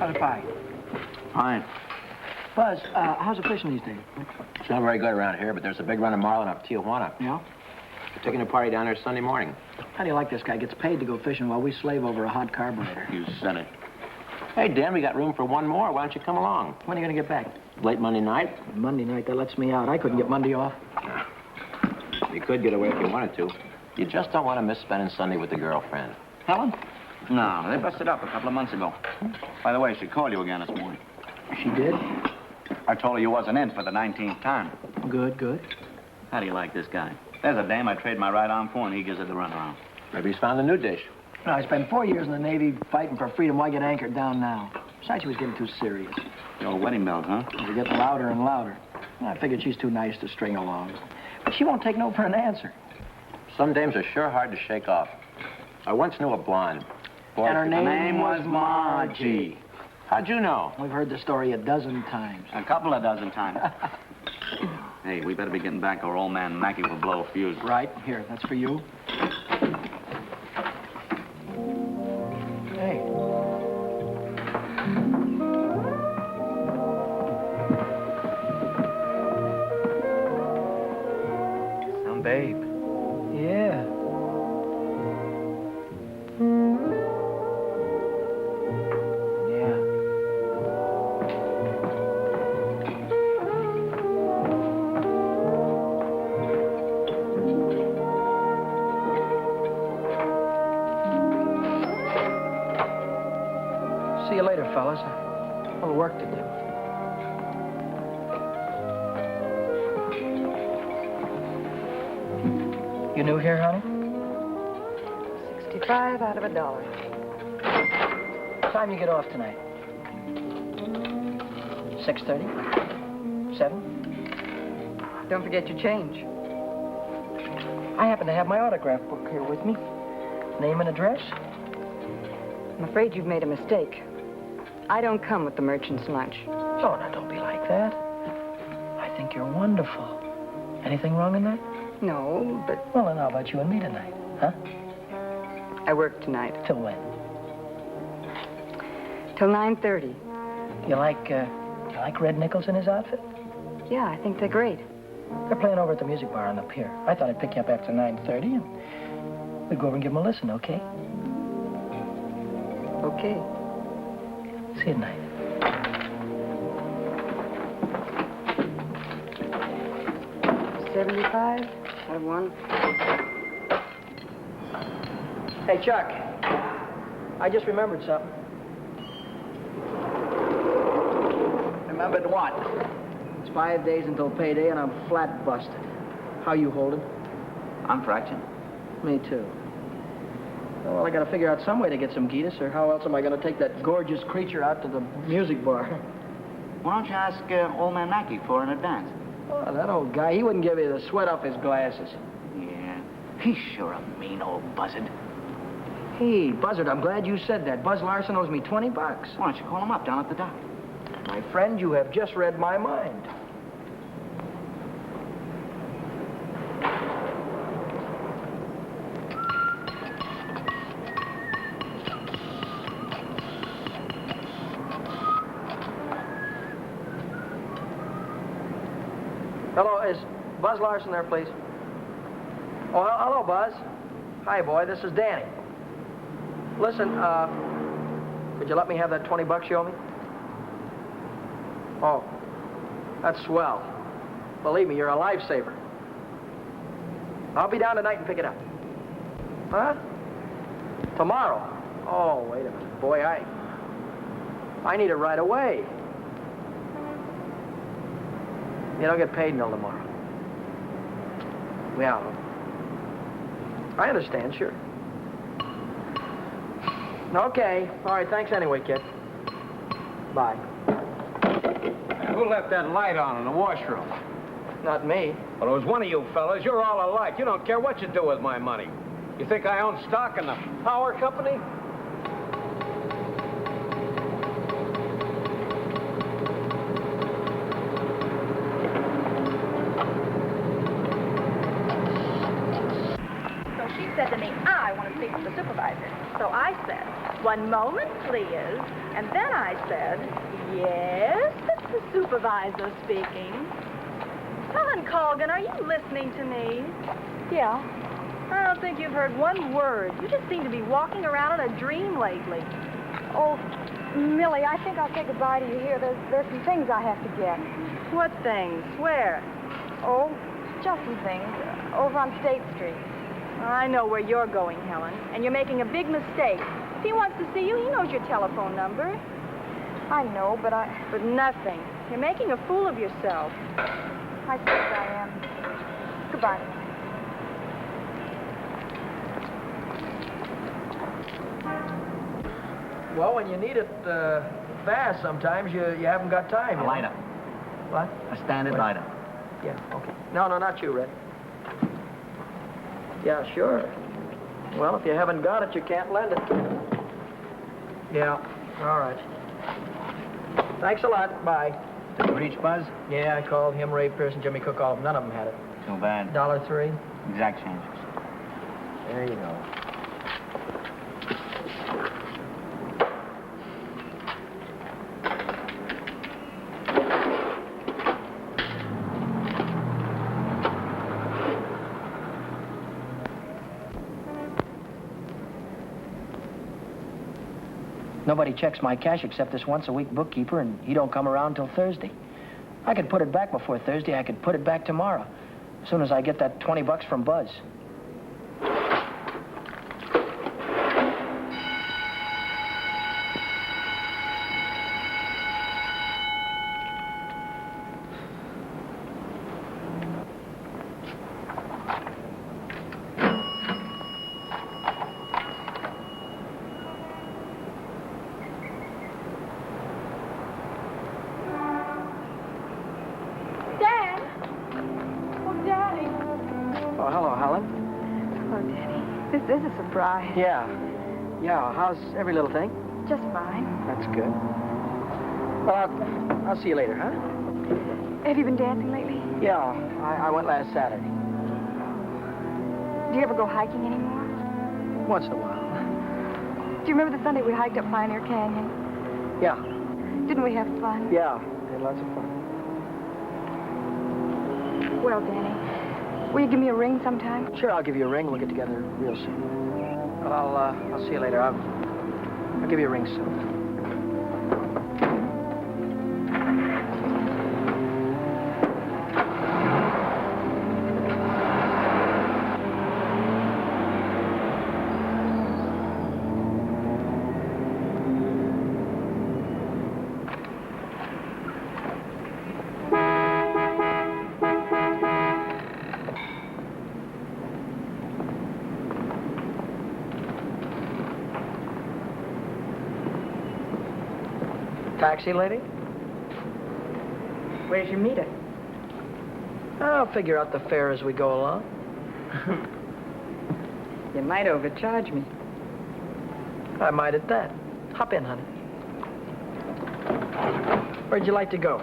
How's the pie? Fine. Buzz, how's the fishing these days? It's not very good around here, but there's a big run of marlin up Tijuana. Yeah? We're taking a party down there Sunday morning. How do you like this guy? Gets paid to go fishing while we slave over a hot carburetor. You said it. Hey, Dan, we got room for one more. Why don't you come along? When are you going to get back? Late Monday night? Monday night, that lets me out. I couldn't get Monday off. You could get away if you wanted to. You just don't want to miss spending Sunday with the girlfriend. Helen? No, they busted up a couple of months ago. By the way, she called you again this morning. She did? I told her you wasn't in for the 19th time. Good, good. How do you like this guy? There's a dame I trade my right arm for, and he gives it the runaround. Maybe he's found a new dish. No, I spent 4 years in the Navy fighting for freedom. Why get anchored down now? Besides, she was getting too serious. The old wedding bells, huh? They were getting louder and louder. I figured she's too nice to string along. But she won't take no for an answer. Some dames are sure hard to shake off. I once knew a blonde. Boy, And her Her name was Margie. How'd you know? We've heard the story a dozen times. A couple of dozen times. Hey, we better be getting back or old man Mackey will blow a fuse. Right, here, that's for you. Hey. Some babe. Yeah. Yeah. 'See you later, fellas. A little work to do. You new here, honey? 65 out of $1. What time you get off tonight? 6:30? 7? Don't forget your change. I happen to have my autograph book here with me. Name and address? I'm afraid you've made a mistake. I don't come with the merchant's lunch. Oh, now, don't be like that. I think you're wonderful. Anything wrong in that? No, but Well, then how about you and me tonight, huh? I work tonight. Till when? Till 9:30. You like Red Nichols in his outfit? Yeah, I think they're great. They're playing over at the music bar on the pier. I thought I'd pick you up after 9:30 and we'd go over and give them a listen, okay? Okay. See you tonight. $75 out of $1. Hey, Chuck. I just remembered something. Remembered what? It's 5 days until payday and I'm flat busted. How you holding? I'm fraction. Me too. Well, I gotta figure out some way to get some Gitas, or how else am I gonna take that gorgeous creature out to the music bar? Why don't you ask old man Mackey for an advance? Oh, that old guy, he wouldn't give you the sweat off his glasses. Yeah, he's sure a mean old buzzard. Hey, Buzzard, I'm glad you said that. Buzz Larson owes me $20. Why don't you call him up down at the dock? My friend, you have just read my mind. Hello, is Buzz Larson there, please? Oh, hello, Buzz. Hi, boy, this is Danny. Listen, could you let me have that $20 you owe me? Oh, that's swell. Believe me, you're a lifesaver. I'll be down tonight and pick it up. Huh? Tomorrow? Oh, wait a minute. Boy, I need it right away. You don't get paid until tomorrow. Yeah. I understand, sure. Okay. All right, thanks anyway, kid. Bye. Who left that light on in the washroom? Not me. Well, it was one of you fellas. You're all alike. You don't care what you do with my money. You think I own stock in the power company? So she said to me, I want to speak with the supervisor. So I said, 1 moment, please. And then I said, yes, it's the supervisor speaking. Helen Colgan, are you listening to me? Yeah. I don't think you've heard one word. You just seem to be walking around in a dream lately. Oh, Millie, I think I'll say goodbye to you here. There's some things I have to get. What things? Where? Oh, just some things. Over on State Street. I know where you're going, Helen, and you're making a big mistake. If he wants to see you, he knows your telephone number. I know, but But nothing. You're making a fool of yourself. I suppose I am. Goodbye. Well, when you need it fast, sometimes you haven't got time. A lighter. What? A standard lighter. Yeah, okay. No, not you, Red. Yeah, sure. Well, if you haven't got it, you can't lend it. Yeah, all right. Thanks a lot. Bye. Did you reach Buzz? Yeah, I called him, Ray Pierce, and Jimmy Cook. All of them. None of them had it. Too bad. $1.03. Exact changes. There you go. Nobody checks my cash except this once-a-week bookkeeper, and he don't come around till Thursday. I could put it back before Thursday. I could put it back tomorrow, as soon as I get that $20 from Buzz. Oh, hello, Helen. Hello, Danny. This is a surprise. Yeah. How's every little thing? Just fine. That's good. Well, I'll see you later, huh? Have you been dancing lately? Yeah, I went last Saturday. Do you ever go hiking anymore? Once in a while. Do you remember the Sunday we hiked up Pioneer Canyon? Yeah. Didn't we have fun? Yeah, we had lots of fun. Well, Danny, will you give me a ring sometime? Sure, I'll give you a ring. We'll get together real soon. Well, I'll see you later. I'll give you a ring soon. Taxi lady? Where's your meter? I'll figure out the fare as we go along. You might overcharge me. I might at that. Hop in, honey. Where'd you like to go?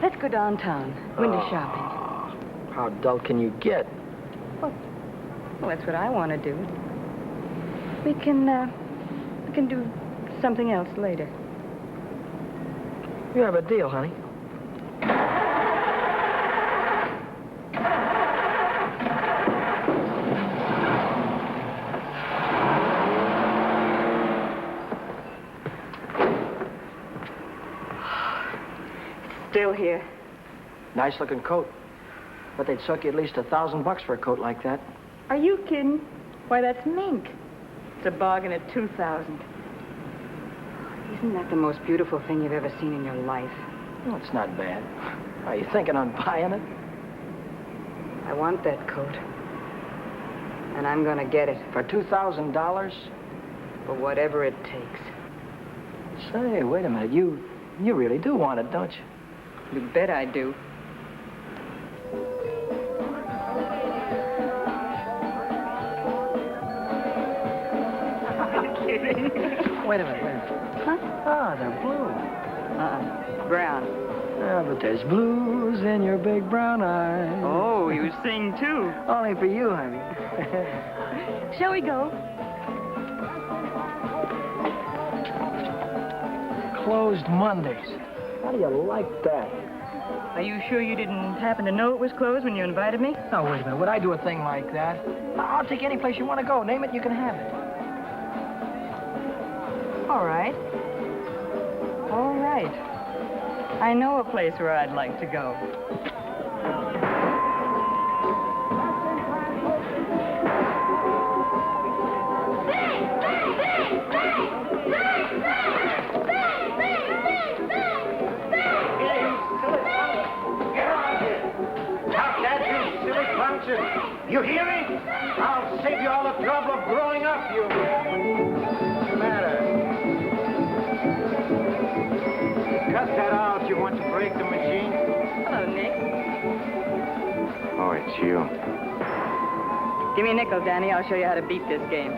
Let's go downtown. Window shopping. How dull can you get? Well, that's what I want to do. We can do something else later. You have a deal, honey. Still here. Nice looking coat. But they'd suck you at least $1,000 for a coat like that. Are you kidding? Why, that's mink. It's a bargain at $2,000. Isn't that the most beautiful thing you've ever seen in your life? Well, it's not bad. Are you thinking on buying it? I want that coat. And I'm gonna get it. For $2,000? For whatever it takes. Say, wait a minute. You really do want it, don't you? You bet I do. Wait a minute. Huh? Ah, they're blue. Brown. Yeah, but there's blues in your big brown eyes. Oh, you sing too. Only for you, honey. Shall we go? closed Mondays. How do you like that? Are you sure you didn't happen to know it was closed when you invited me? No, wait a minute. Would I do a thing like that? I'll take any place you want to go. Name it, you can have it. All right. All right. I know a place where I'd like to go. You hear me? I'll save you all the trouble of growing up, you... What's the matter? Cut that out. You want to break the machine? Hello, Nick. Oh, it's you. Give me a nickel, Danny. I'll show you how to beat this game.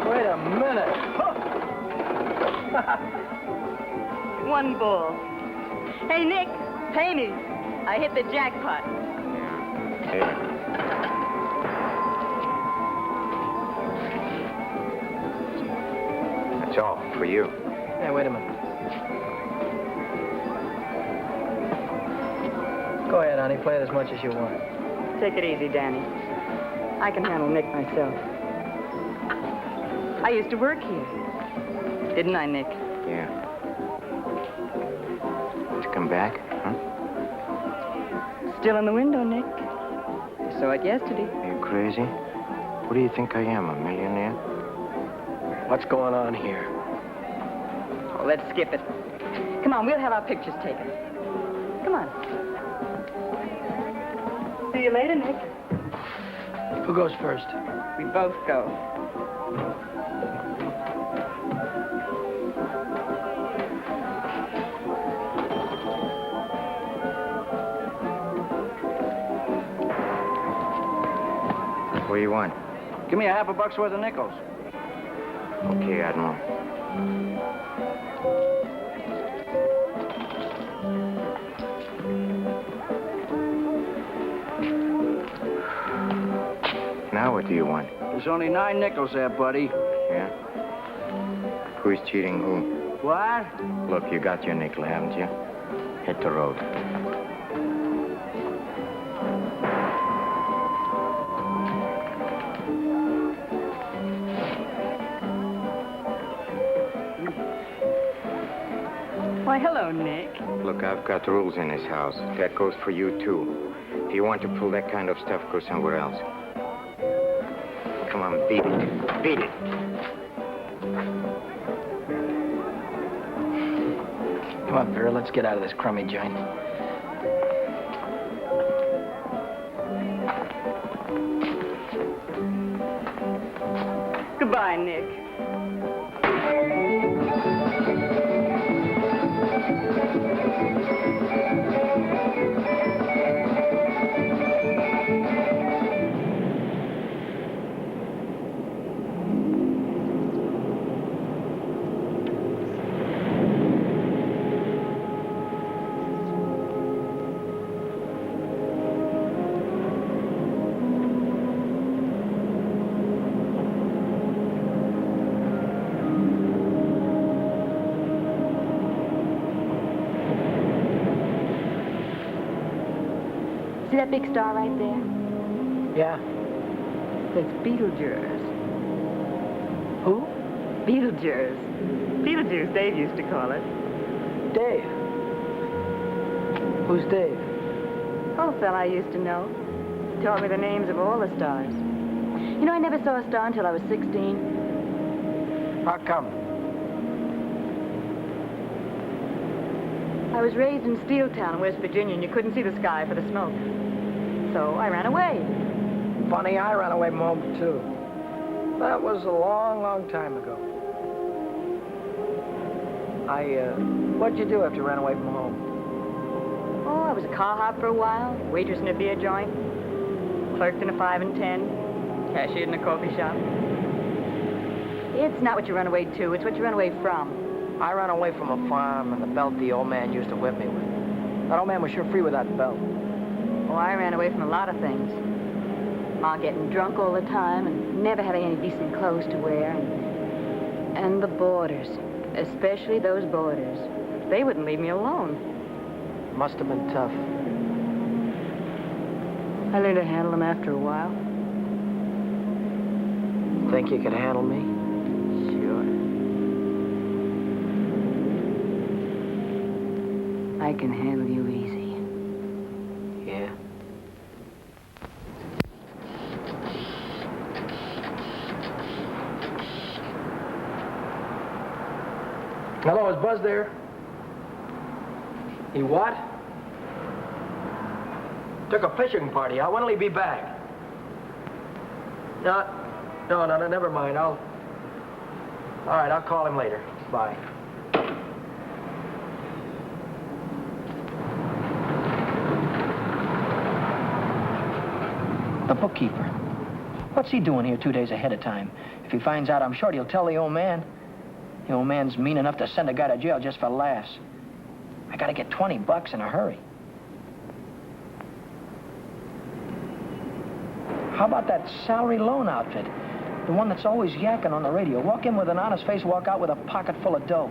Wait a minute. One ball. Hey, Nick, pay me. I hit the jackpot. Hey. That's all for you. Hey, wait a minute. Go ahead, honey. Play it as much as you want. Take it easy, Danny. I can handle Nick myself. I used to work here. Didn't I, Nick? Yeah. To come back, huh? Still in the window, Nick. I saw it yesterday. Are you crazy? What do you think I am, a millionaire? What's going on here? Oh, let's skip it. Come on, we'll have our pictures taken. Come on. See you later, Nick. Who goes first? We both go. What do you want? Give me $50 worth of nickels. Okay, Admiral. Now what do you want? There's only 9 nickels there, buddy. Yeah? Who's cheating who? What? Look, you got your nickel, haven't you? Hit the road. Why, hello, Nick. Look, I've got rules in this house. That goes for you, too. If you want to pull that kind of stuff, go somewhere else. Come on, beat it. Beat it. Come on, Vera, let's get out of this crummy joint. Goodbye, Nick. See that big star right there? Yeah? That's Beetlejuice. Who? Beetlejuice. Beetlejuice, Dave used to call it. Dave. Who's Dave? Old fella I used to know. He taught me the names of all the stars. You know, I never saw a star until I was 16. How come? I was raised in Steeltown, West Virginia, and you couldn't see the sky for the smoke. So I ran away. Funny, I ran away from home, too. That was a long, long time ago. What'd you do after you ran away from home? Oh, I was a car hop for a while, waitress in a beer joint, clerked in a 5 and 10, cashiered in a coffee shop. It's not what you run away to, it's what you run away from. I ran away from a farm and the belt the old man used to whip me with. That old man was sure free with that belt. Oh, I ran away from a lot of things. Ma getting drunk all the time and never having any decent clothes to wear. And the boarders, especially those boarders. They wouldn't leave me alone. Must have been tough. I learned to handle them after a while. Think you could handle me? Sure. I can handle you easy. Yeah. Hello, is Buzz there? He what? Took a fishing party out. When'll he be back? No, never mind. All right, I'll call him later. Bye. The bookkeeper. What's he doing here 2 days ahead of time? If he finds out I'm short, he'll tell the old man. The old man's mean enough to send a guy to jail just for laughs. I gotta get $20 in a hurry. How about that salary loan outfit? The one that's always yakking on the radio. Walk in with an honest face, walk out with a pocket full of dough.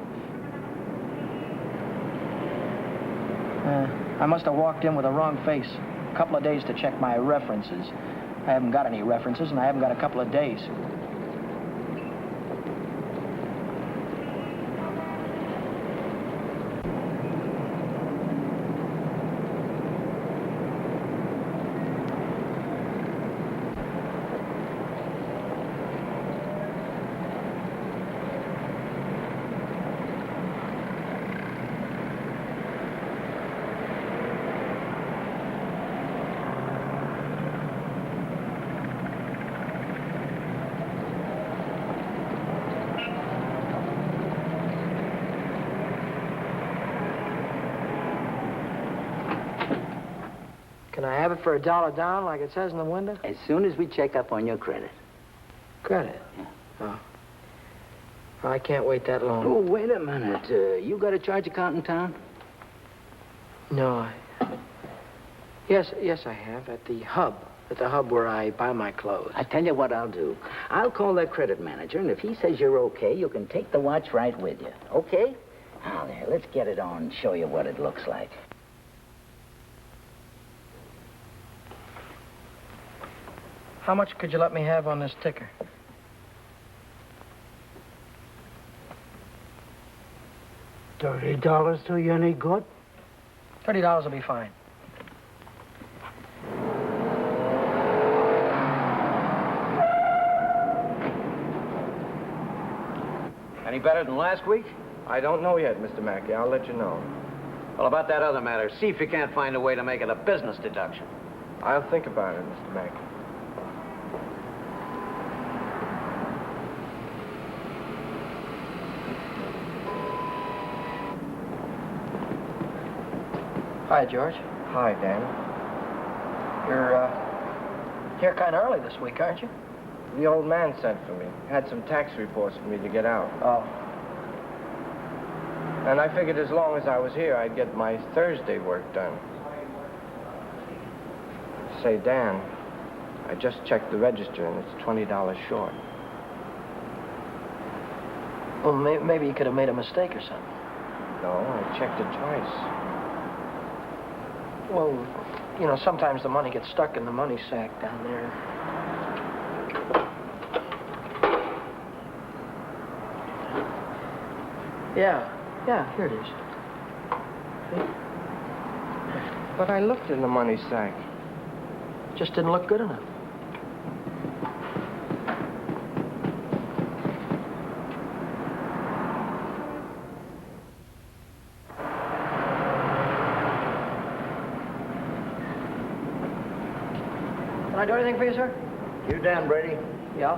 I must have walked in with the wrong face. A couple of days to check my references. I haven't got any references, and I haven't got a couple of days. Can I have it for $1 down, like it says in the window? As soon as we check up on your credit. Credit? Yeah. Oh. I can't wait that long. Oh, wait a minute. You got a charge account in town? No, Yes, I have. At the hub where I buy my clothes. I tell you what I'll do. I'll call that credit manager, and if he says you're okay, you can take the watch right with you. Okay? Now, there, let's get it on and show you what it looks like. How much could you let me have on this ticker? $30 do you any good? $30 will be fine. Any better than last week? I don't know yet, Mr. Mackey. I'll let you know. Well, about that other matter, see if you can't find a way to make it a business deduction. I'll think about it, Mr. Mackey. Hi, George. Hi, Dan. You're here kind of early this week, aren't you? The old man sent for me. Had some tax reports for me to get out. Oh. And I figured as long as I was here, I'd get my Thursday work done. Say, Dan, I just checked the register, and it's $20 short. Well, maybe you could have made a mistake or something. No, I checked it twice. Well, you know, sometimes the money gets stuck in the money sack down there. Yeah, here it is. But I looked in the money sack. Just didn't look good enough. Can I do anything for you, sir? You Dan, Brady? Yeah.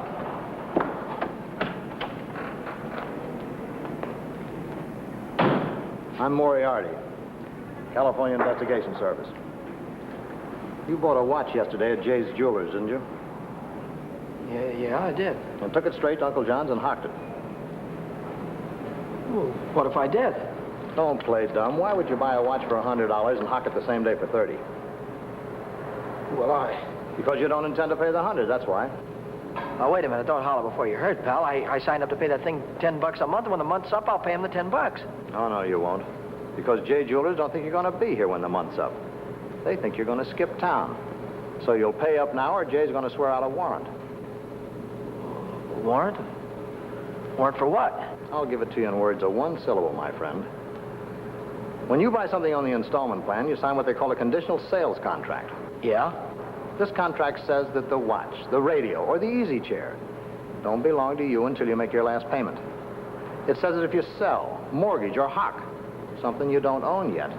I'm Moriarty, California Investigation Service. You bought a watch yesterday at Jay's Jewelers, didn't you? Yeah, I did. And took it straight to Uncle John's and hocked it. Well, what if I did? Don't play dumb. Why would you buy a watch for $100 and hock it the same day for 30? Well, Because you don't intend to pay the 100, that's why. Now, wait a minute. Don't holler before you hurt, pal. I signed up to pay that thing $10 a month, and when the month's up, I'll pay him the $10. Oh, no, you won't. Because J Jewelers don't think you're going to be here when the month's up. They think you're going to skip town. So you'll pay up now, or Jay's going to swear out a warrant. Warrant? Warrant for what? I'll give it to you in words of one syllable, my friend. When you buy something on the installment plan, you sign what they call a conditional sales contract. Yeah? This contract says that the watch, the radio, or the easy chair don't belong to you until you make your last payment. It says that if you sell, mortgage, or hock something you don't own yet,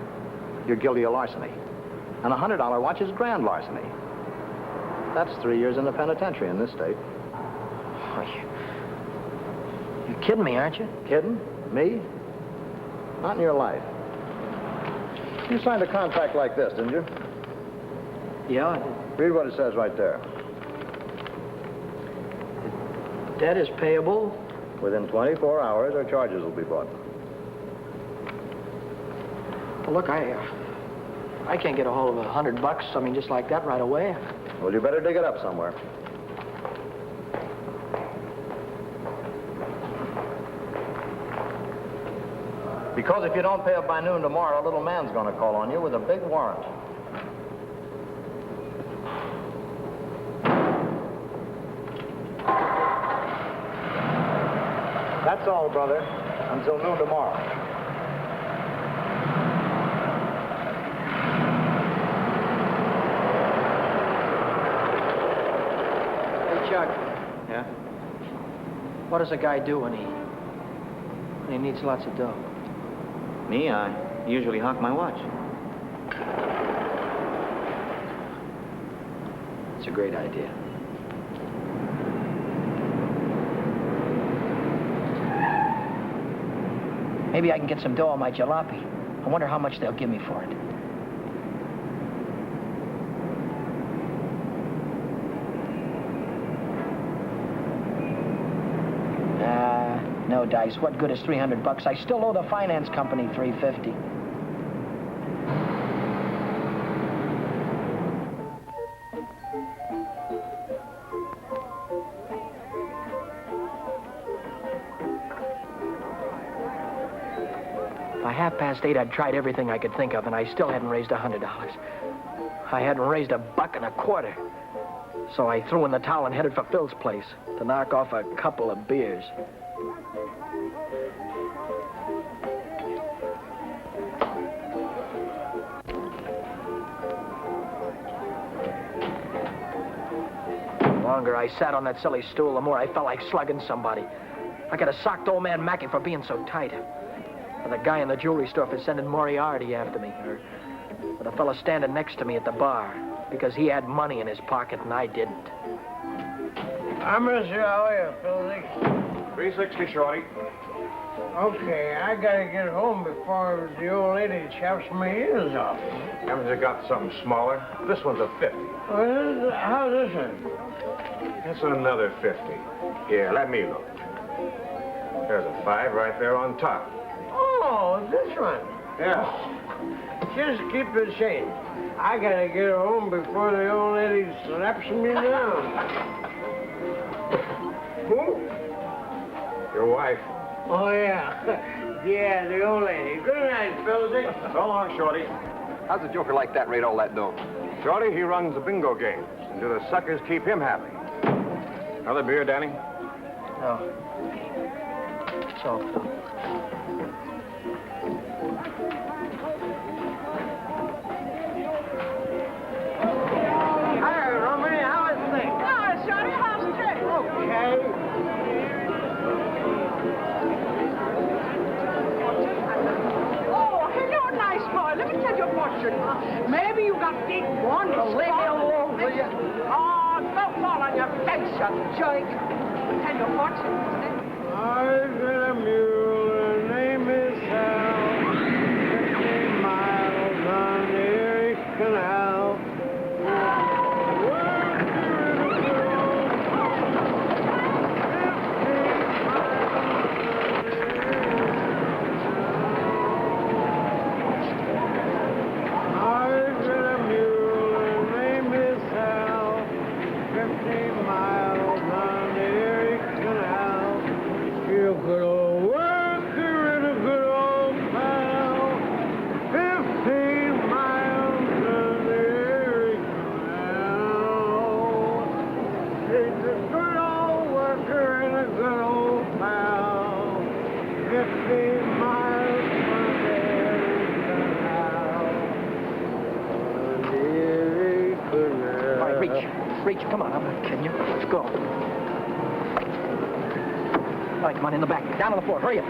you're guilty of larceny. And a $100 watch is grand larceny. That's 3 years in the penitentiary in this state. Oh, you're kidding me, aren't you? Kidding? Me? Not in your life. You signed a contract like this, didn't you? Yeah, I did. Read what it says right there. Debt is payable. Within 24 hours, or charges will be brought. Well, look, I can't get a hold of $100, I mean, just like that right away. Well, you better dig it up somewhere. Because if you don't pay up by noon tomorrow, little man's going to call on you with a big warrant. That's all, brother. Until noon tomorrow. Hey, Chuck, Yeah? what does a guy do when he needs lots of dough? Me, I usually hock my watch. It's a great idea. Maybe I can get some dough on my jalopy. I wonder how much they'll give me for it. No dice. What good is $300? I still owe the finance company $350. By 8:30, I'd tried everything I could think of, and I still hadn't raised $100. I hadn't raised $1.25. So I threw in the towel and headed for Phil's place to knock off a couple of beers. The longer I sat on that silly stool, the more I felt like slugging somebody. I could have socked old man Mackey for being so tight. Or the guy in the jewelry store for sending Moriarty after me. Or the fellow standing next to me at the bar because he had money in his pocket and I didn't. I miss you. How are you, Philly? 360, Shorty. Okay, I gotta get home before the old lady chops my ears off. Haven't you got something smaller? This one's a 50. How's this one? That's another 50. Here, let me look. There's a 5 right there on top. Oh, this one. Yeah. Just keep the change. I gotta get home before the old lady slaps me down. Who? Your wife. Oh, yeah. Yeah, the old lady. Good night, Philly. So long, Shorty. How's a joker like that rate all that dough? Shorty, he runs the bingo games. And do the suckers keep him happy? Another beer, Danny? No. So. Hi, Romany. How is things? Oh, Shorty, how's the trip? Okay. Oh, hello, nice boy. Let me tell you a fortune. Maybe you got big ones. Leave me alone, will you? Oh, don't fall on your face, you jerk. Tell you a fortune, isn't it? I've got a mule. Her name is Sal. 50 miles on the Erie Canal. reach. Come on, I'm not kidding you. Let's go. All right, come on, in the back. Down on the floor. Hurry up.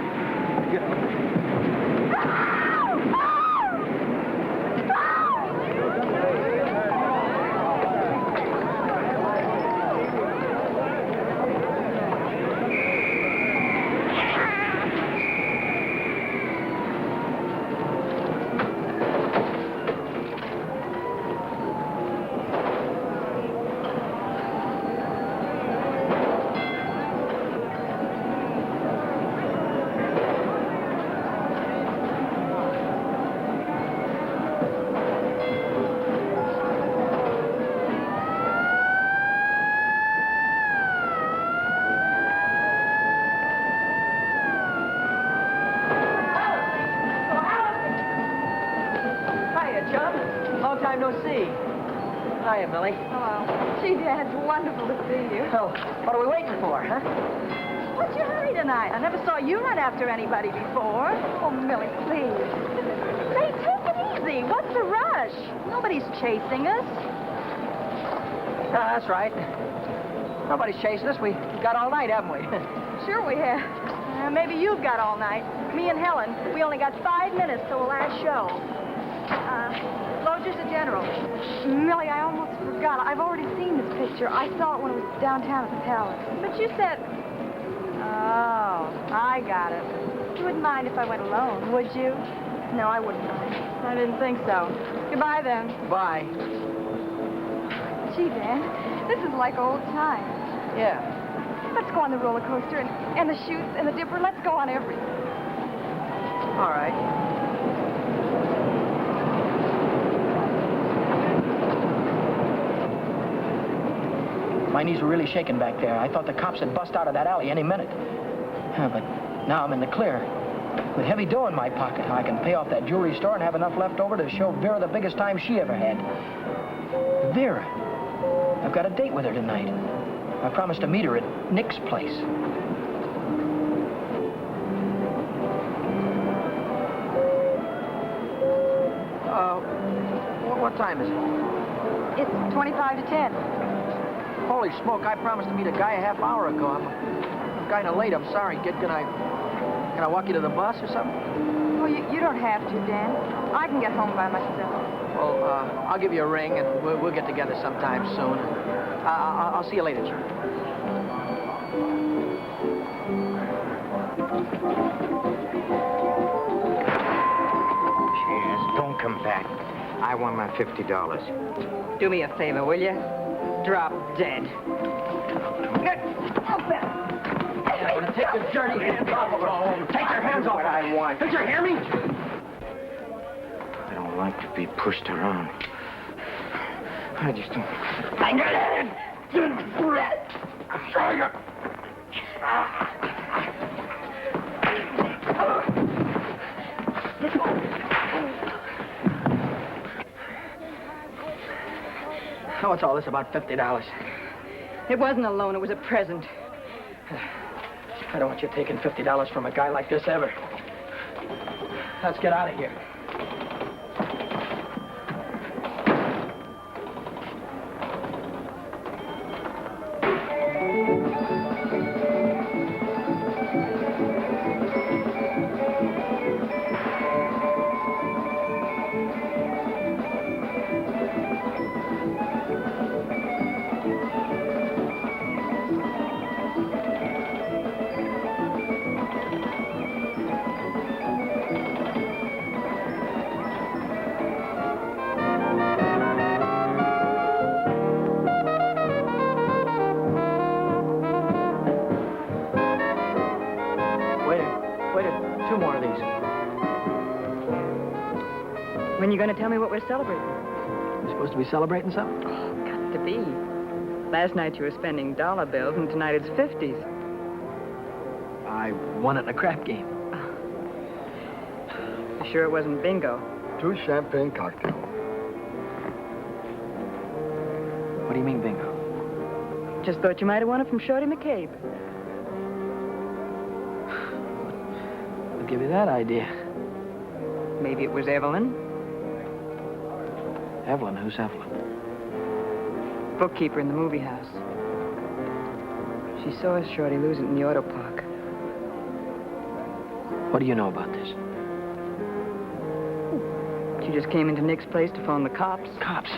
Hiya, Millie. Hello. Gee, Dad, it's wonderful to see you. So, what are we waiting for, huh? What's your hurry tonight? I never saw you run after anybody before. Oh, Millie, please. Say, take it easy. What's the rush? Nobody's chasing us. That's right. Nobody's chasing us. We've got all night, haven't we? Sure we have. Maybe you've got all night. Me and Helen, we only got 5 minutes till the last show. Lodger's a general. Millie, I almost forgot. I've already seen this picture. I saw it when it was downtown at the Palace. But you said... Oh, I got it. You wouldn't mind if I went alone, would you? No, I wouldn't mind. I didn't think so. Goodbye, then. Bye. Gee, Dan, this is like old times. Yeah. Let's go on the roller coaster and the chutes and the dipper. Let's go on everything. All right. My knees were really shaking back there. I thought the cops had bust out of that alley any minute. But now I'm in the clear. With heavy dough in my pocket, I can pay off that jewelry store and have enough left over to show Vera the biggest time she ever had. Vera. I've got a date with her tonight. I promised to meet her at Nick's place. What time is it? It's 25 to 10. Holy smoke, I promised to meet a guy a half hour ago. I'm kind of late. I'm sorry, kid. Can I walk you to the bus or something? Well, you don't have to, Dan. I can get home by myself. Well, I'll give you a ring, and we'll get together sometime soon. I'll see you later, Jim. Cheers. Don't come back. I want my $50. Do me a favor, will you? Drop dead. Take your dirty hands off of her. Take your hands off. What I want. Did you hear me? I don't like to be pushed around. I just don't... What's all this about $50? It wasn't a loan. It was a present. I don't want you taking $50 from a guy like this ever. Let's get out of here. When you going to tell me what we're celebrating? You supposed to be celebrating something? Oh, got to be. Last night you were spending dollar bills, and tonight it's 50s. I won it in a crap game. You sure it wasn't bingo? 2 champagne cocktails. What do you mean, bingo? Just thought you might have won it from Shorty McCabe. I'll give you that idea. Maybe it was Evelyn. Evelyn? Who's Evelyn? Bookkeeper in the movie house. She saw Shorty lose it in the auto park. What do you know about this? She just came into Nick's place to phone the cops. Cops?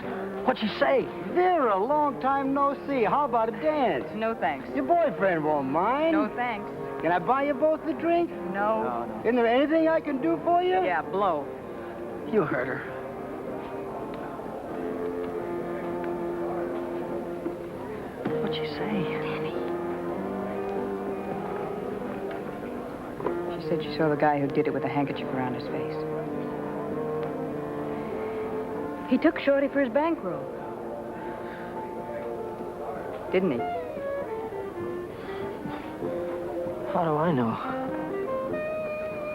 What'd she say? Vera, long time no see. How about a dance? No thanks. Your boyfriend won't mind. No thanks. Can I buy you both a drink? No. Isn't there anything I can do for you? Yeah, blow. You heard her. What'd she say? She said she saw the guy who did it with a handkerchief around his face. He took Shorty for his bankroll. Didn't he? How do I know?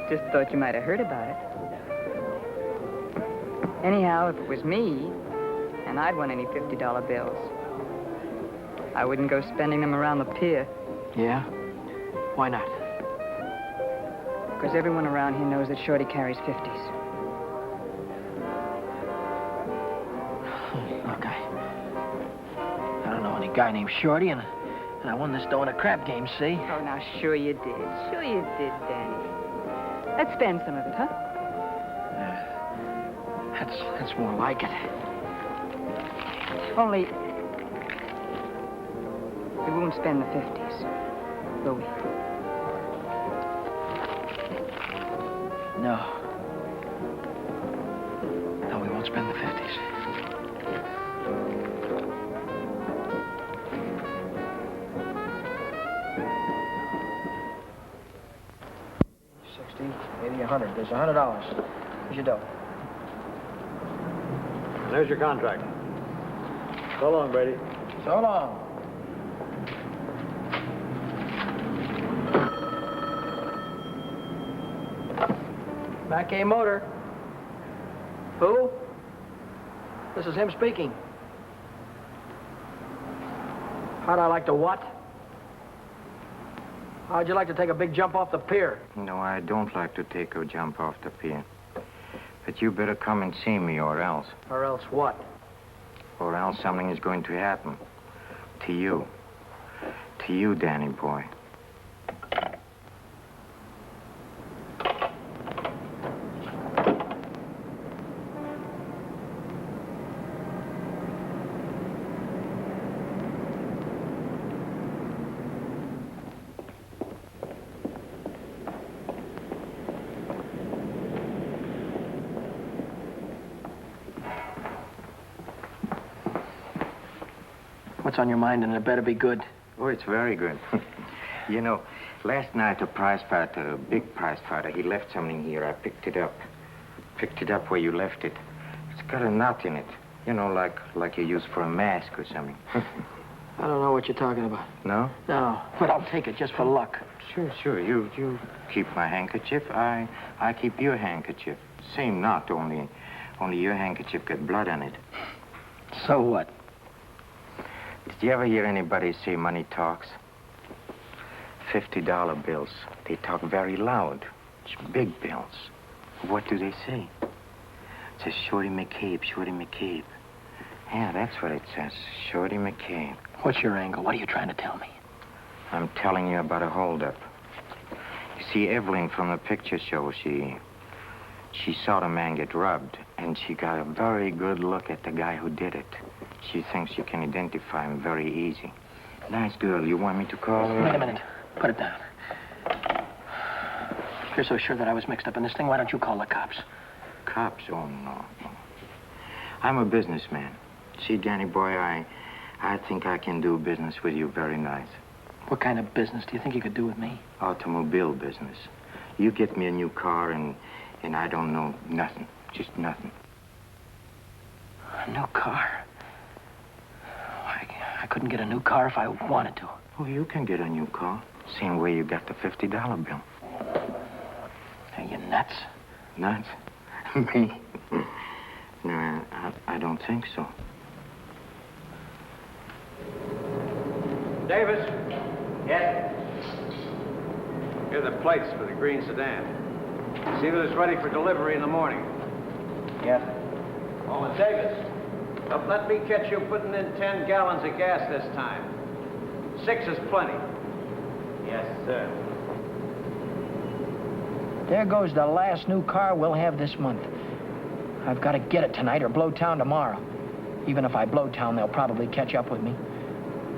Just thought you might have heard about it. Anyhow, if it was me, and I'd won any $50 bills, I wouldn't go spending them around the pier. Yeah? Why not? Because everyone around here knows that Shorty carries 50s. Look, I don't know any guy named Shorty, and I won this dough in a crap game, see? Oh, now, sure you did. Sure you did, Danny. Let's spend some of it, huh? That's more like it. Only, we won't spend the 50s, will we? No. No, we won't spend the 50s. Maybe $100. There's $100. Here's your dough. There's your contract. So long, Brady. So long. Mackay Motor. Who? This is him speaking. How'd I like to what? How'd you like to take a big jump off the pier? No, I don't like to take a jump off the pier. But you better come and see me, or else. Or else what? Or else something is going to happen. To you. To you, Danny boy. What's on your mind, and it better be good. Oh, it's very good. You know, last night a prize fighter, a big prize fighter, he left something here. I picked it up. Picked it up where you left it. It's got a knot in it. You know, like you use for a mask or something. I don't know what you're talking about. No? No, but I'll take it just for luck. Sure. You keep my handkerchief. I keep your handkerchief. Same knot, only your handkerchief got blood on it. So what? Did you ever hear anybody say money talks? $50 bills. They talk very loud. It's big bills. What do they say? It says Shorty McCabe, Shorty McCabe. Yeah, that's what it says. Shorty McCabe. What's your angle? What are you trying to tell me? I'm telling you about a holdup. You see, Evelyn from the picture show, she saw the man get robbed, and she got a very good look at the guy who did it. She thinks you can identify him very easy. Nice girl. You want me to call her? Wait a minute. Put it down. If you're so sure that I was mixed up in this thing, why don't you call the cops? Cops? Oh, no. I'm a businessman. See, Danny boy, I think I can do business with you very nice. What kind of business do you think you could do with me? Automobile business. You get me a new car, and I don't know nothing. Just nothing. A new car? I couldn't get a new car if I wanted to. Oh, you can get a new car. Same way you got the $50 bill. Are you nuts? Nuts? Me? No, I don't think so. Davis, Yes? here are the plates for the green sedan. See that it's ready for delivery in the morning. Yes. Oh, and Davis, Don't let me catch you putting in 10 gallons of gas this time. 6 is plenty. Yes, sir. There goes the last new car we'll have this month. I've got to get it tonight or blow town tomorrow. Even if I blow town, they'll probably catch up with me.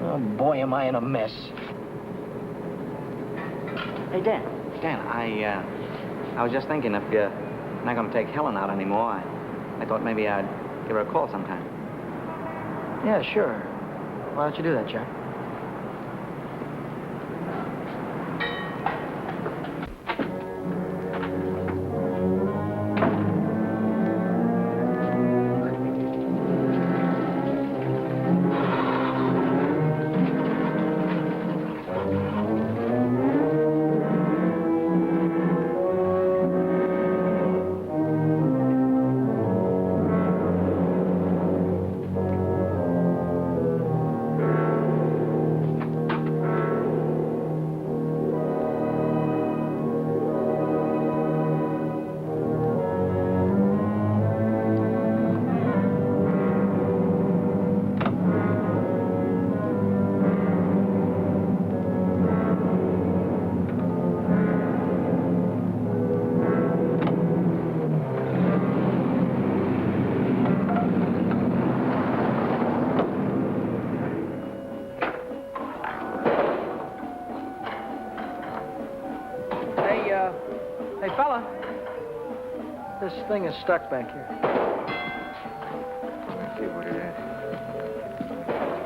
Oh, boy, am I in a mess. Hey, Dan, I was just thinking if you're not going to take Helen out anymore, I thought maybe I'd give her a call sometime. Yeah, sure. Why don't you do that, Jack? Hey, fella. This thing is stuck back here. Let's see what it is.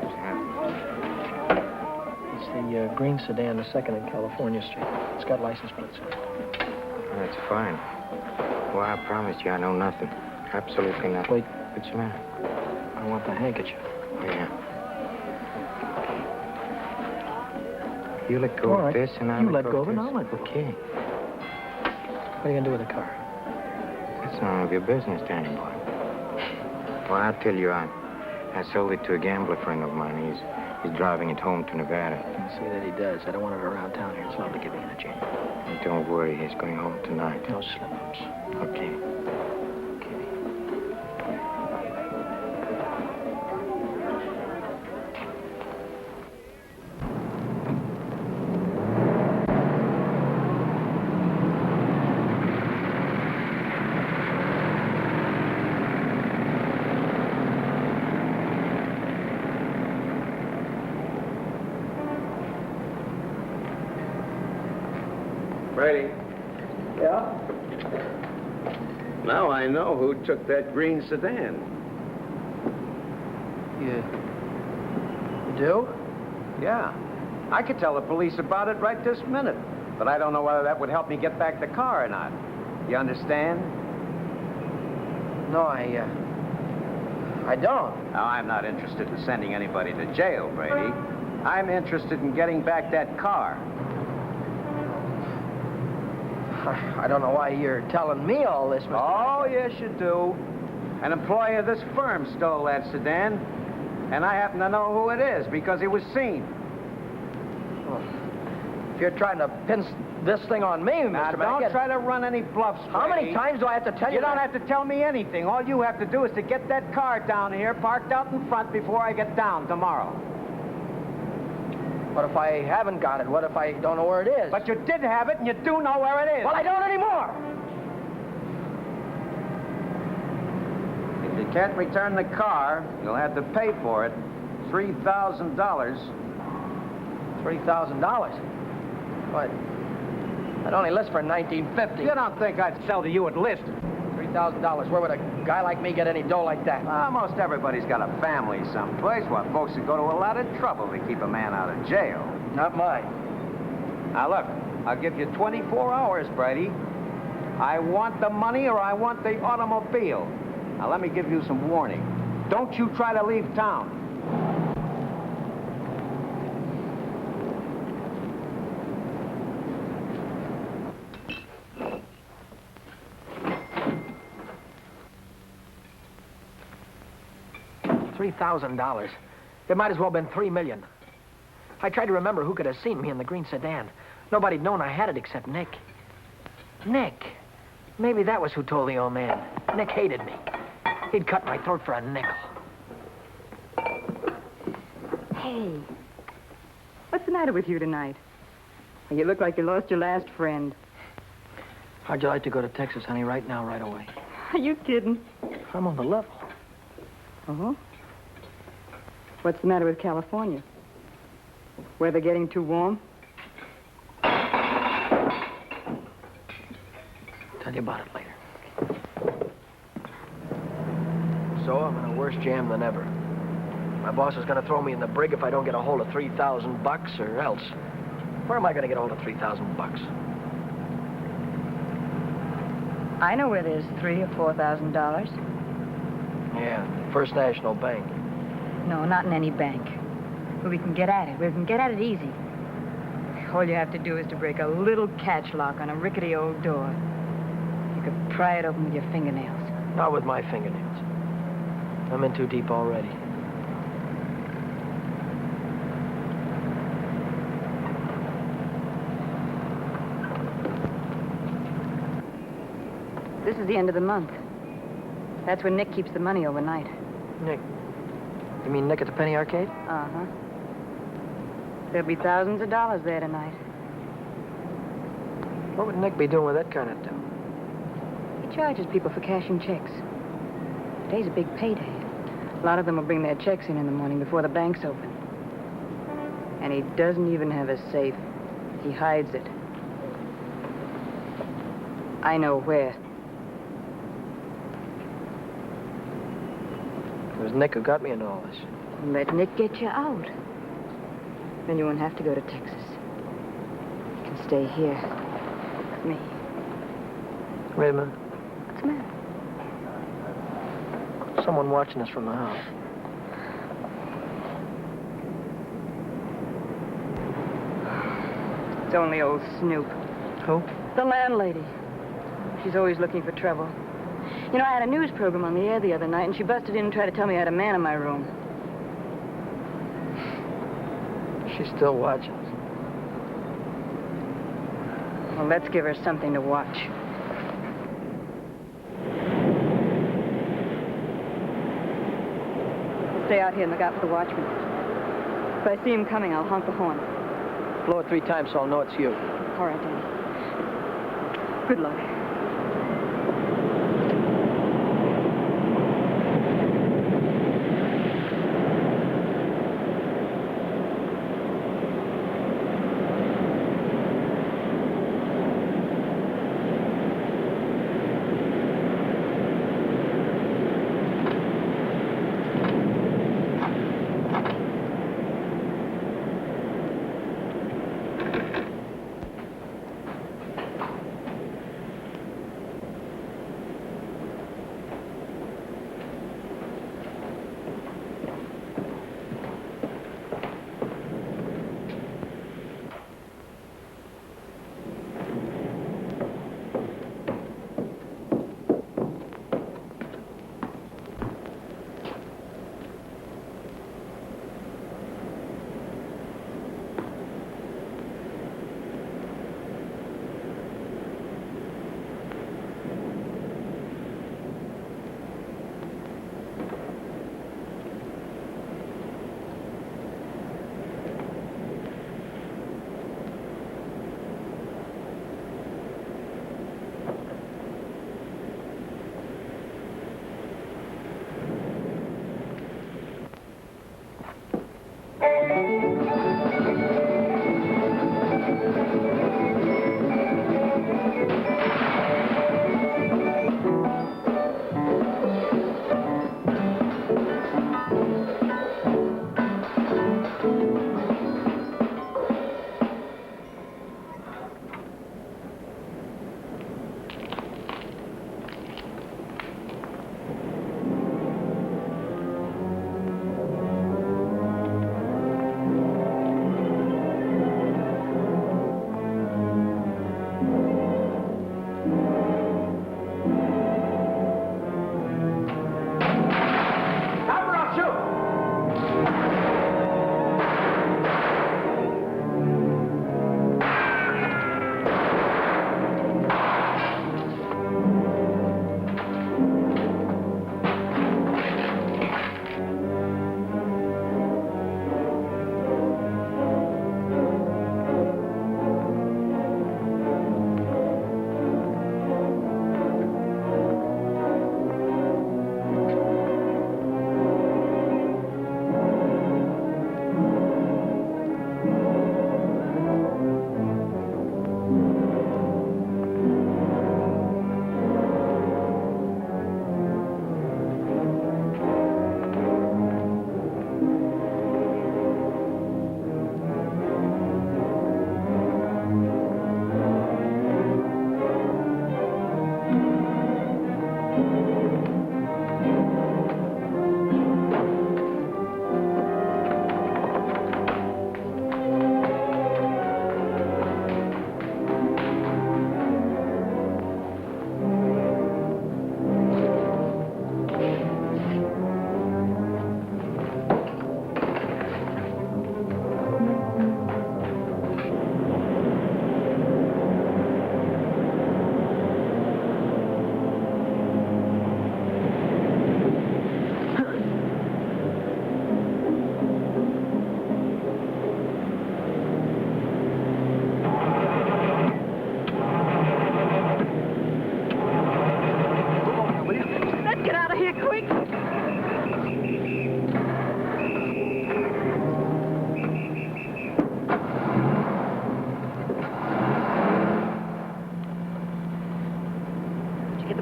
What's happening? It's the green sedan, the 2nd in California Street. It's got license plates on it. That's fine. Well, I promise you I know nothing. Absolutely nothing. Wait. What's the matter? I want the handkerchief. Yeah. You let go All of right. this and You let go of it, and I'll let go. Okay. What are you going to do with the car? That's none of your business, Danny boy. Well, I'll tell you, I sold it to a gambler friend of mine. He's driving it home to Nevada. I'll see that he does. I don't want it around town here. It's lovely to get me in a jam. And don't worry, he's going home tonight. No slip-ups. Okay. Brady, Yeah? now I know who took that green sedan. You do? Yeah. I could tell the police about it right this minute, but I don't know whether that would help me get back the car or not. You understand? No, I don't. Now, I'm not interested in sending anybody to jail, Brady. I'm interested in getting back that car. I don't know why you're telling me all this, Mr. Oh, yes, you do. An employee of this firm stole that sedan, and I happen to know who it is because he was seen. Well, if you're trying to pin this thing on me, Now, Mr. don't Mackett. try to run any bluffs, Brady. How many times do I have to tell you You don't that? have to tell me anything. All you have to do is to get that car down here, parked out in front before I get down tomorrow. What if I haven't got it? What if I don't know where it is? But you did have it, and you do know where it is. Well, I don't anymore. If you can't return the car, you'll have to pay for it. $3,000. $3,000? What? That only lists for $19.50. You don't think I'd sell to you at list? $3,000. Where would a guy like me get any dough like that? Most everybody's got a family someplace. Well, folks would go to a lot of trouble to keep a man out of jail. Not mine. Now, look, I'll give you 24 hours, Brady. I want the money or I want the automobile. Now, let me give you some warning. Don't you try to leave town. $3,000. It might as well have been $3 million. I tried to remember who could have seen me in the green sedan. Nobody'd known I had it except Nick. Nick. Maybe that was who told the old man. Nick hated me. He'd cut my throat for a nickel. Hey, what's the matter with you tonight? You look like you lost your last friend. How'd you like to go to Texas, honey, right now, right away? Are you kidding? I'm on the level. Uh-huh. What's the matter with California? Weather getting too warm? Tell you about it later. So I'm in a worse jam than ever. My boss is going to throw me in the brig if I don't get a hold of $3,000 or else. Where am I going to get a hold of $3,000? I know where there's $3,000 or $4,000. Yeah, First National Bank. No, not in any bank. But we can get at it. We can get at it easy. All you have to do is to break a little catch lock on a rickety old door. You could pry it open with your fingernails. Not with my fingernails. I'm in too deep already. This is the end of the month. That's when Nick keeps the money overnight. Nick? You mean Nick at the Penny Arcade? Uh-huh. There'll be thousands of dollars there tonight. What would Nick be doing with that kind of dough? He charges people for cashing checks. Today's a big payday. A lot of them will bring their checks in the morning before the bank's open. And he doesn't even have a safe. He hides it. I know where. It was Nick who got me into all this. Let Nick get you out. Then you won't have to go to Texas. You can stay here with me. Wait a minute. What's the matter? Someone watching us from the house. It's only old Snoop. Who? The landlady. She's always looking for trouble. You know, I had a news program on the air the other night, and she busted in and tried to tell me I had a man in my room. She's still watching us. Well, let's give her something to watch. Stay out here and look out for the watchman. If I see him coming, I'll honk the horn. Blow it 3 times so I'll know it's you. All right, Danny. Good luck.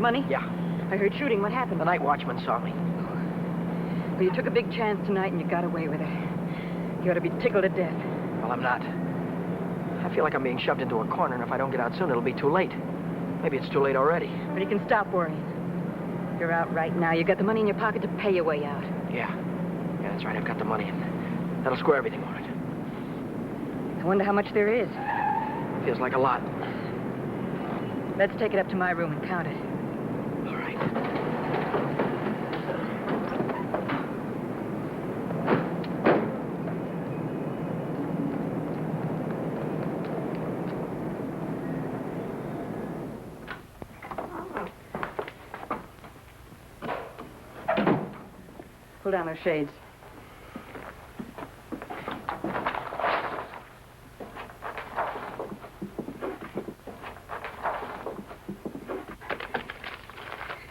money? Yeah. I heard shooting. What happened? The night watchman saw me. Well, you took a big chance tonight and you got away with it. You ought to be tickled to death. Well, I'm not. I feel like I'm being shoved into a corner, and if I don't get out soon, it'll be too late. Maybe it's too late already. But you can stop worrying. You're out right now. You got the money in your pocket to pay your way out. Yeah. Yeah, that's right. I've got the money, and that'll square everything on it. I wonder how much there is. Feels like a lot. Let's take it up to my room and count it. All right. Pull down those shades.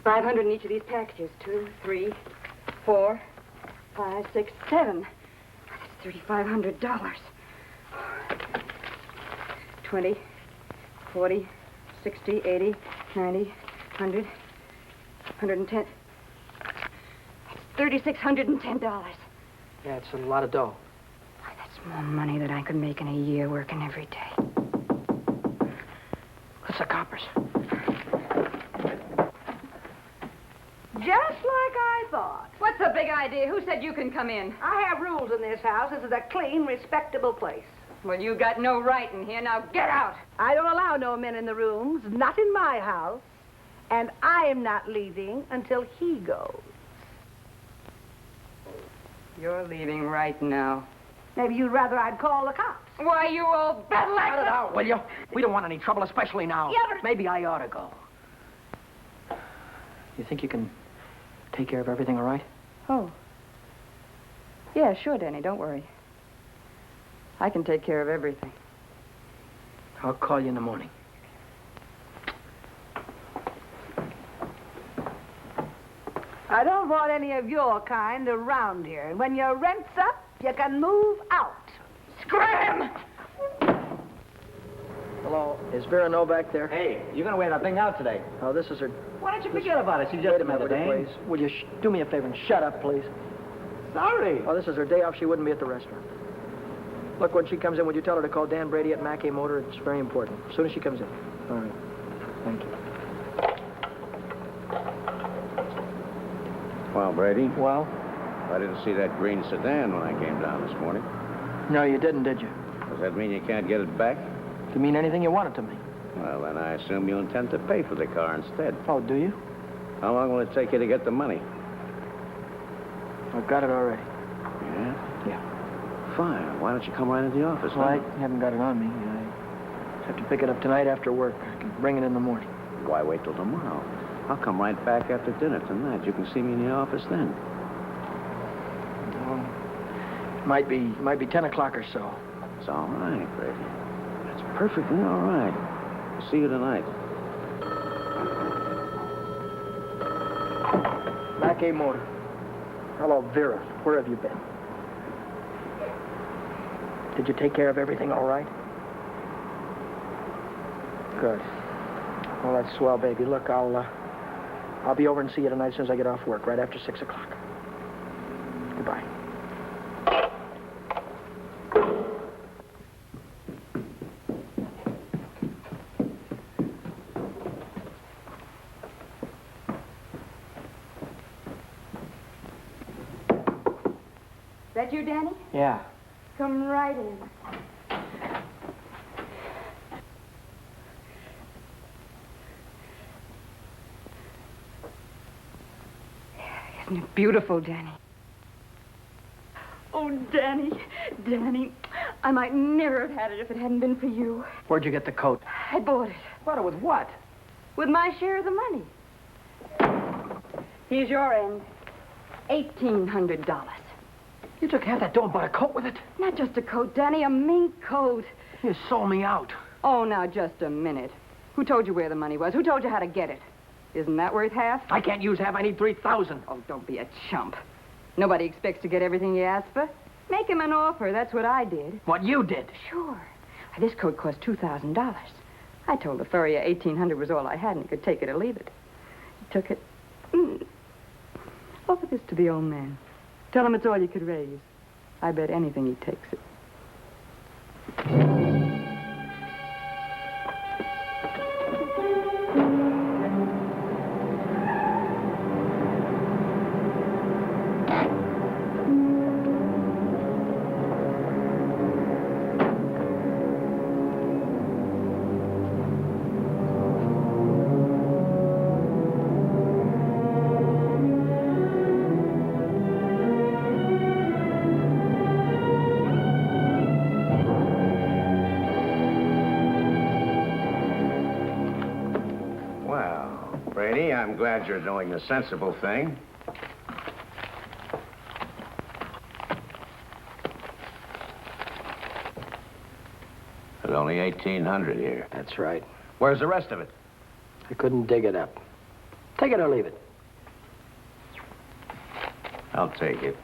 $500 in each of these packages. 2, 3, 4, 5, 6, 7. That's $3,500. 20, 40, 60, 80, 90, 100, 110. $3,610. Yeah, it's a lot of dough. That's more money than I could make in a year working every day. What's the coppers? Just like I thought. What's the big idea? Who said you can come in? I have rules in this house. This is a clean, respectable place. Well, you got no right in here. Now get out. I don't allow no men in the rooms, not in my house. And I am not leaving until he goes. You're leaving right now. Maybe you'd rather I'd call the cops. Why, you old battle Cut it out, will you? We don't want any trouble, especially now. Yeah, but... Maybe I ought to go. You think you can take care of everything all right? Oh. Yeah, sure, Danny. Don't worry. I can take care of everything. I'll call you in the morning. I don't want any of your kind around here. And when your rent's up, you can move out. Scram! Hello. Is Vera Novak there? Hey, you're gonna wear that thing out today. Oh, this is her... Why don't you forget about it? She's just Wait a another minute, dame. please. Will you do me a favor and shut up, please? Sorry. Oh, this is her day off. She wouldn't be at the restaurant. Look, when she comes in, would you tell her to call Dan Brady at Mackey Motor? It's very important. As soon as she comes in. All right. Thank you. Well, Brady? Well? I didn't see that green sedan when I came down this morning. No, you didn't, did you? Does that mean you can't get it back? Does it mean anything you want it to mean? Well, then I assume you intend to pay for the car instead. Oh, do you? How long will it take you to get the money? I've got it already. Yeah? Yeah. Fine. Why don't you come right into the office? Well, I then? haven't got it on me. I have to pick it up tonight after work. I can bring it in the morning. Why wait till tomorrow? I'll come right back after dinner tonight. You can see me in the office then. Well, might be 10 o'clock or so. It's all right, Brady. It's perfectly all right. I'll see you tonight. Mackey Motor. Hello, Vera. Where have you been? Did you take care of everything all right? Good. Well, that's swell, baby. Look, I'll be over and see you tonight as soon as I get off work, right after 6 o'clock. Goodbye. That you, Danny? Yeah. Come right in. Isn't it beautiful, Danny? Oh, Danny, Danny, I might never have had it if it hadn't been for you. Where'd you get the coat? I bought it. Bought it with what? With my share of the money. Here's your end. $1,800. You took half that dough and bought a coat with it? Not just a coat, Danny, a mink coat. You sold me out. Oh, now, just a minute. Who told you where the money was? Who told you how to get it? Isn't that worth half? I can't use half. I need 3,000. Oh, don't be a chump. Nobody expects to get everything you ask for. Make him an offer. That's what I did. What you did? Sure. Why, this coat cost $2,000. I told the furrier $1,800 was all I had, and he could take it or leave it. took it. Offer this to the old man. Tell him it's all you could raise. I bet anything he takes it. Brady, I'm glad you're doing the sensible thing. There's only 1,800 here. That's right. Where's the rest of it? I couldn't dig it up. Take it or leave it. I'll take it.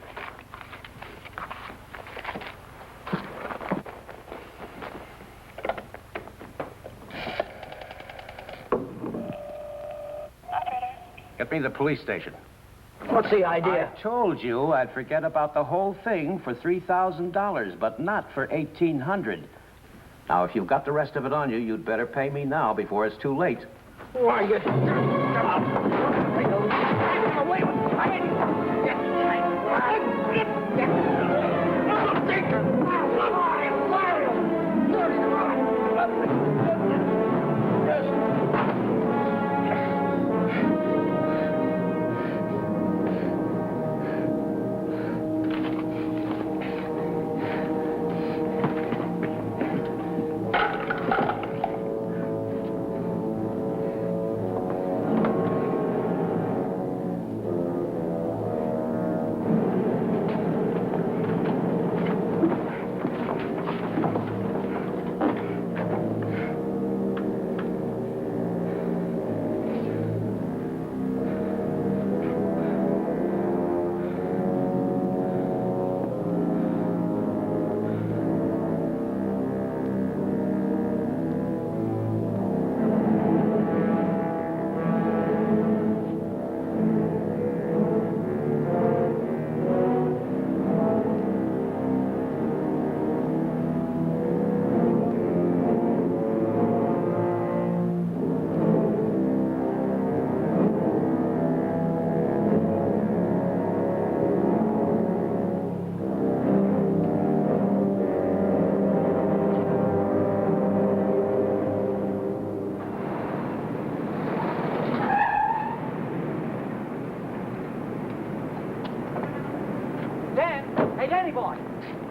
Get me the police station. What's the idea? I told you I'd forget about the whole thing for $3,000, but not for 1,800. Now, if you've got the rest of it on you, you'd better pay me now before it's too late. Why, you...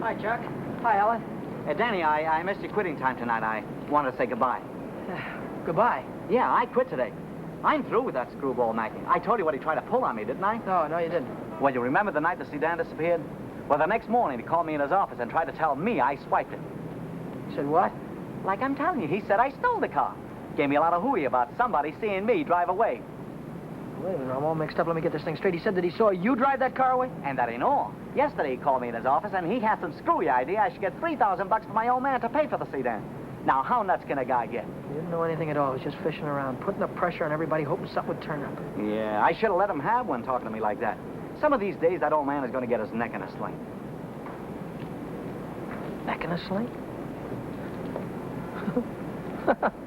Hi, Chuck. Hi, Ellen. Danny, I missed your quitting time tonight. I wanted to say goodbye. Goodbye. Yeah, I quit today. I'm through with that screwball Mackie. I told you what he tried to pull on me, didn't I? No, you didn't. Well, you remember the night the sedan disappeared? Well, the next morning he called me in his office and tried to tell me I swiped it. You said what? Like I'm telling you, he said I stole the car. Gave me a lot of hooey about somebody seeing me drive away. Wait a minute, I'm all mixed up. Let me get this thing straight. He said that he saw you drive that car away? And that ain't all. Yesterday he called me in his office and he had some screwy idea I should get $3,000 for my old man to pay for the sedan. Now, how nuts can a guy get? He didn't know anything at all. He was just fishing around, putting the pressure on everybody, hoping something would turn up. Yeah, I should have let him have one talking to me like that. Some of these days, that old man is going to get his neck in a sling. Neck in a sling?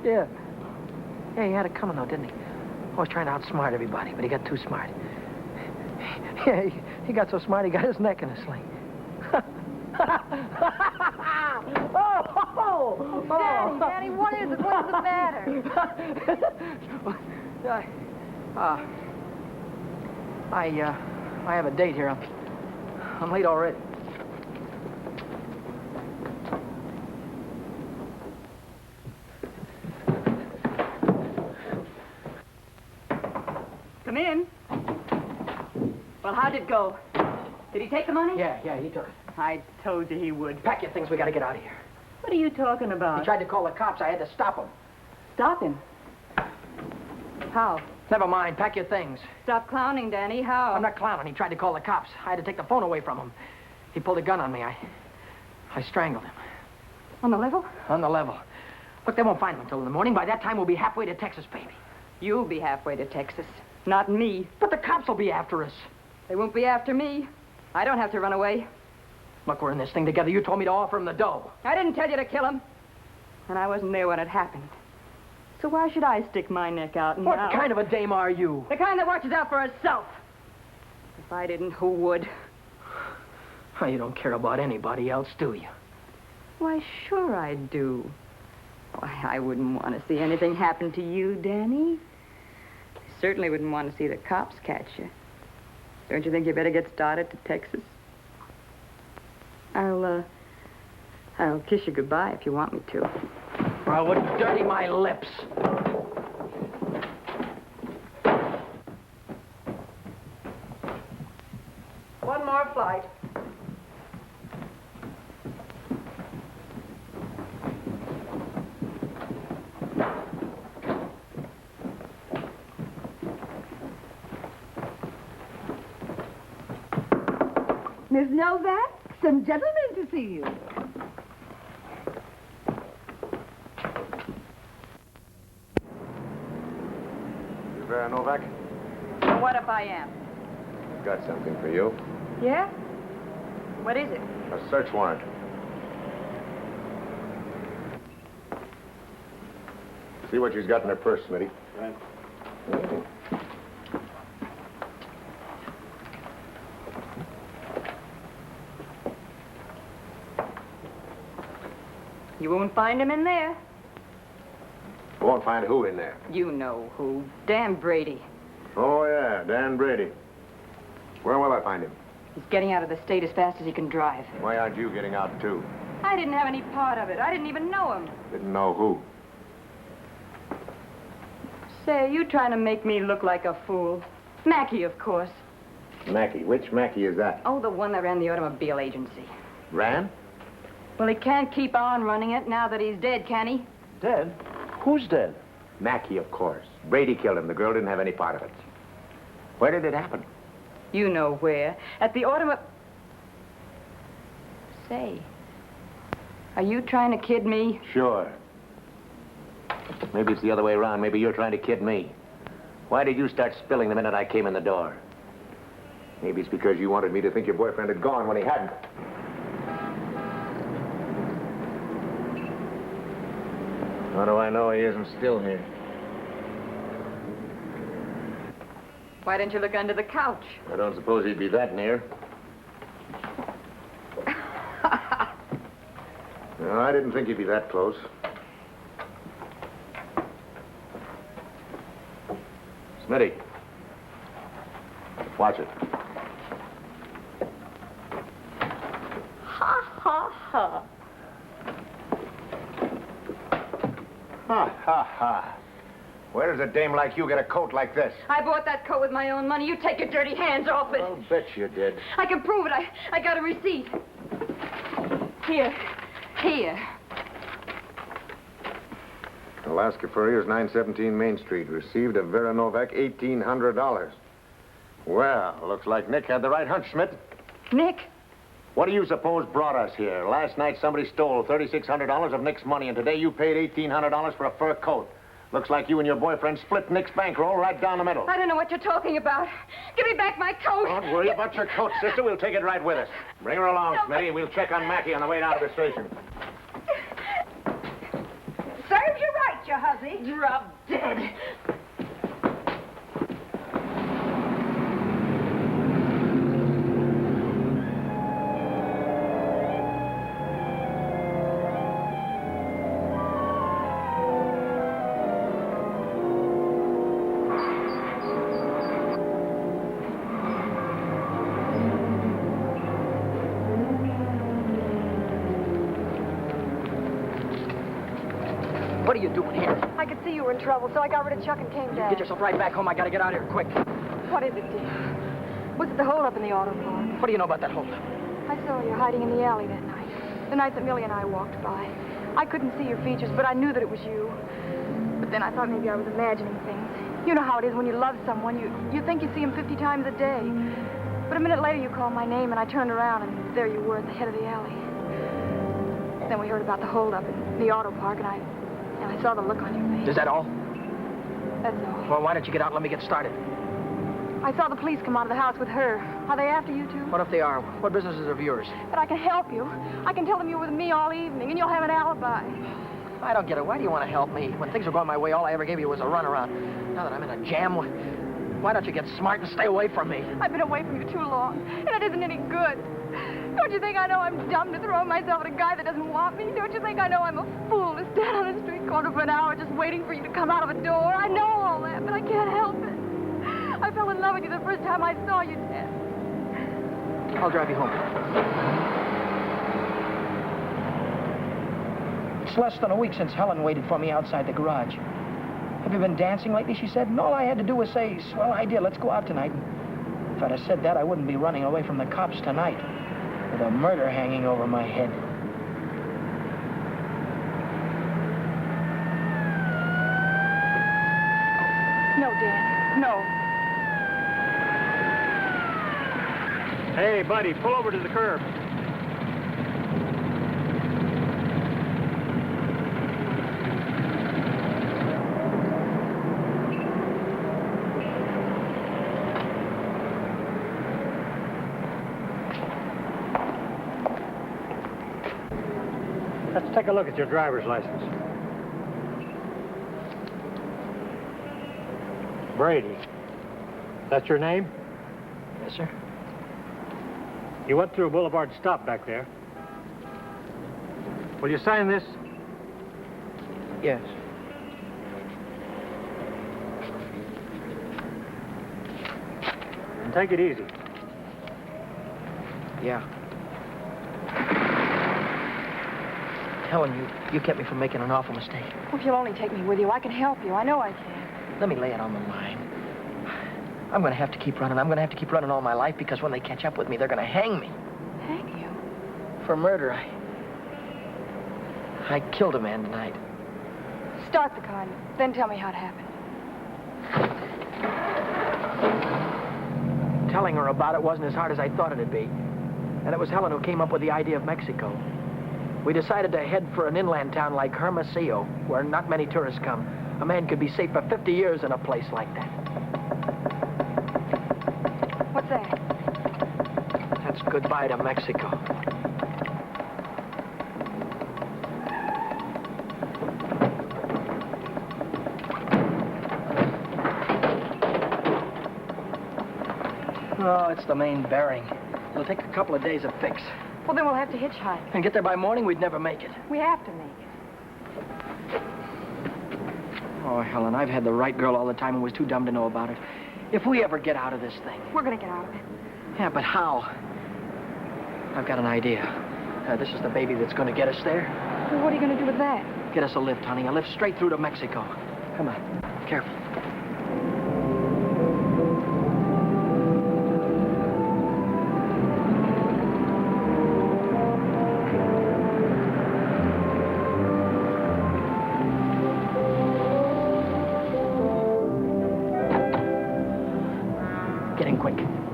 Yeah. Yeah, he had it coming, though, didn't he? Always trying to outsmart everybody, but he got too smart. Yeah, he got so smart, he got his neck in a sling. Daddy, what is it? What's the matter? I have a date here. I'm late already. Come in. Well, how'd it go? Did he take the money? Yeah, he took it. I told you he would. Pack your things, we gotta get out of here. What are you talking about? He tried to call the cops. I had to stop him. Stop him? How? Never mind, pack your things. Stop clowning, Danny. How? I'm not clowning. He tried to call the cops. I had to take the phone away from him. He pulled a gun on me. I strangled him. On the level? On the level. Look, they won't find him until in the morning. By that time, we'll be halfway to Texas, baby. You'll be halfway to Texas. Not me. But the cops will be after us. They won't be after me. I don't have to run away. Look, we're in this thing together. You told me to offer him the dough. I didn't tell you to kill him. And I wasn't there when it happened. So why should I stick my neck out now? What kind of a dame are you? The kind that watches out for herself. If I didn't, who would? Oh, you don't care about anybody else, do you? Why, sure I do. Why, I wouldn't want to see anything happen to you, Danny. I certainly wouldn't want to see the cops catch you. Don't you think you better get started to Texas? I'll kiss you goodbye if you want me to. I would dirty my lips. One more flight. Miss Novak, some gentlemen to see you. You Vera Novak? And what if I am? Got something for you. Yeah? What is it? A search warrant. See what she's got in her purse, Smitty. Right. You won't find him in there. Won't find who in there. You know who. Dan Brady. Oh, yeah, Dan Brady. Where will I find him? He's getting out of the state as fast as he can drive. Why aren't you getting out, too? I didn't have any part of it. I didn't even know him. Didn't know who. Say, you trying to make me look like a fool. Mackey, of course. Mackey. Which Mackey is that? Oh, the one that ran the automobile agency. Ran? Well, he can't keep on running it now that he's dead, can he? Dead? Who's dead? Mackey, of course. Brady killed him. The girl didn't have any part of it. Where did it happen? You know where. At the automobile... Say, are you trying to kid me? Sure. Maybe it's the other way around. Maybe you're trying to kid me. Why did you start spilling the minute I came in the door? Maybe it's because you wanted me to think your boyfriend had gone when he hadn't. How do I know he isn't still here? Why didn't you look under the couch? I don't suppose he'd be that near. No, I didn't think he'd be that close. Smitty. Watch it. Ha, ha, ha. Ha, ha, ha. Where does a dame like you get a coat like this? I bought that coat with my own money. You take your dirty hands off it. I'll bet you did. I can prove it. I got a receipt. Here. Here. Alaska Furriers, 917 Main Street. Received of Vera Novak, $1,800. Well, looks like Nick had the right hunch, Schmidt. Nick? What do you suppose brought us here? Last night somebody stole $3,600 of Nick's money, and today you paid $1,800 for a fur coat. Looks like you and your boyfriend split Nick's bankroll right down the middle. I don't know what you're talking about. Give me back my coat. Don't worry about your coat, sister. We'll take it right with us. Bring her along, Smitty. We'll check on Mackey on the way down to the station. Serves you right, your hussy. Drop dead. What are you doing here? I could see you were in trouble, so I got rid of Chuck and came back. Get yourself right back home. I gotta get out of here quick. What is it, dear? Was it the holdup in the auto park? What do you know about that holdup? I saw you hiding in the alley that night. The night that Millie and I walked by. I couldn't see your features, but I knew that it was you. But then I thought maybe I was imagining things. You know how it is when you love someone. You think you see him 50 times a day. But a minute later you called my name and I turned around and there you were at the head of the alley. Then we heard about the holdup in the auto park and I saw the look on your face. Is that all? That's all. Well, why don't you get out and let me get started? I saw the police come out of the house with her. Are they after you, too? What if they are? What business is of yours? But I can help you. I can tell them you were with me all evening, and you'll have an alibi. I don't get it. Why do you want to help me? When things were going my way, all I ever gave you was a runaround. Now that I'm in a jam, why don't you get smart and stay away from me? I've been away from you too long, and it isn't any good. Don't you think I know I'm dumb to throw myself at a guy that doesn't want me? Don't you think I know I'm a fool to stand on a street corner for an hour just waiting for you to come out of a door? I know all that, but I can't help it. I fell in love with you the first time I saw you, Dad. I'll drive you home. It's less than a week since Helen waited for me outside the garage. Have you been dancing lately, she said, and all I had to do was say, swell idea, let's go out tonight. If I'd have said that, I wouldn't be running away from the cops tonight with a murder hanging over my head. No, Dan, no. Hey, buddy, pull over to the curb. Let's take a look at your driver's license. Brady. That's your name? Yes, sir. You went through a boulevard stop back there. Will you sign this? Yes. And take it easy. Yeah. Helen, you kept me from making an awful mistake. Well, if you'll only take me with you, I can help you. I know I can. Let me lay it on the line. I'm going to have to keep running. I'm going to have to keep running all my life because when they catch up with me, they're going to hang me. Hang you? For murder. I killed a man tonight. Start the car, then tell me how it happened. Telling her about it wasn't as hard as I thought it'd be. And it was Helen who came up with the idea of Mexico. We decided to head for an inland town like Hermosillo, where not many tourists come. A man could be safe for 50 years in a place like that. What's that? That's goodbye to Mexico. Oh, it's the main bearing. It'll take a couple of days to fix. Well, then we'll have to hitchhike. And get there by morning, we'd never make it. We have to make it. Oh, Helen, I've had the right girl all the time and was too dumb to know about it. If we ever get out of this thing... We're going to get out of it. Yeah, but how? I've got an idea. This is the baby that's going to get us there. Well, what are you going to do with that? Get us a lift, honey. A lift straight through to Mexico. Come on. Careful.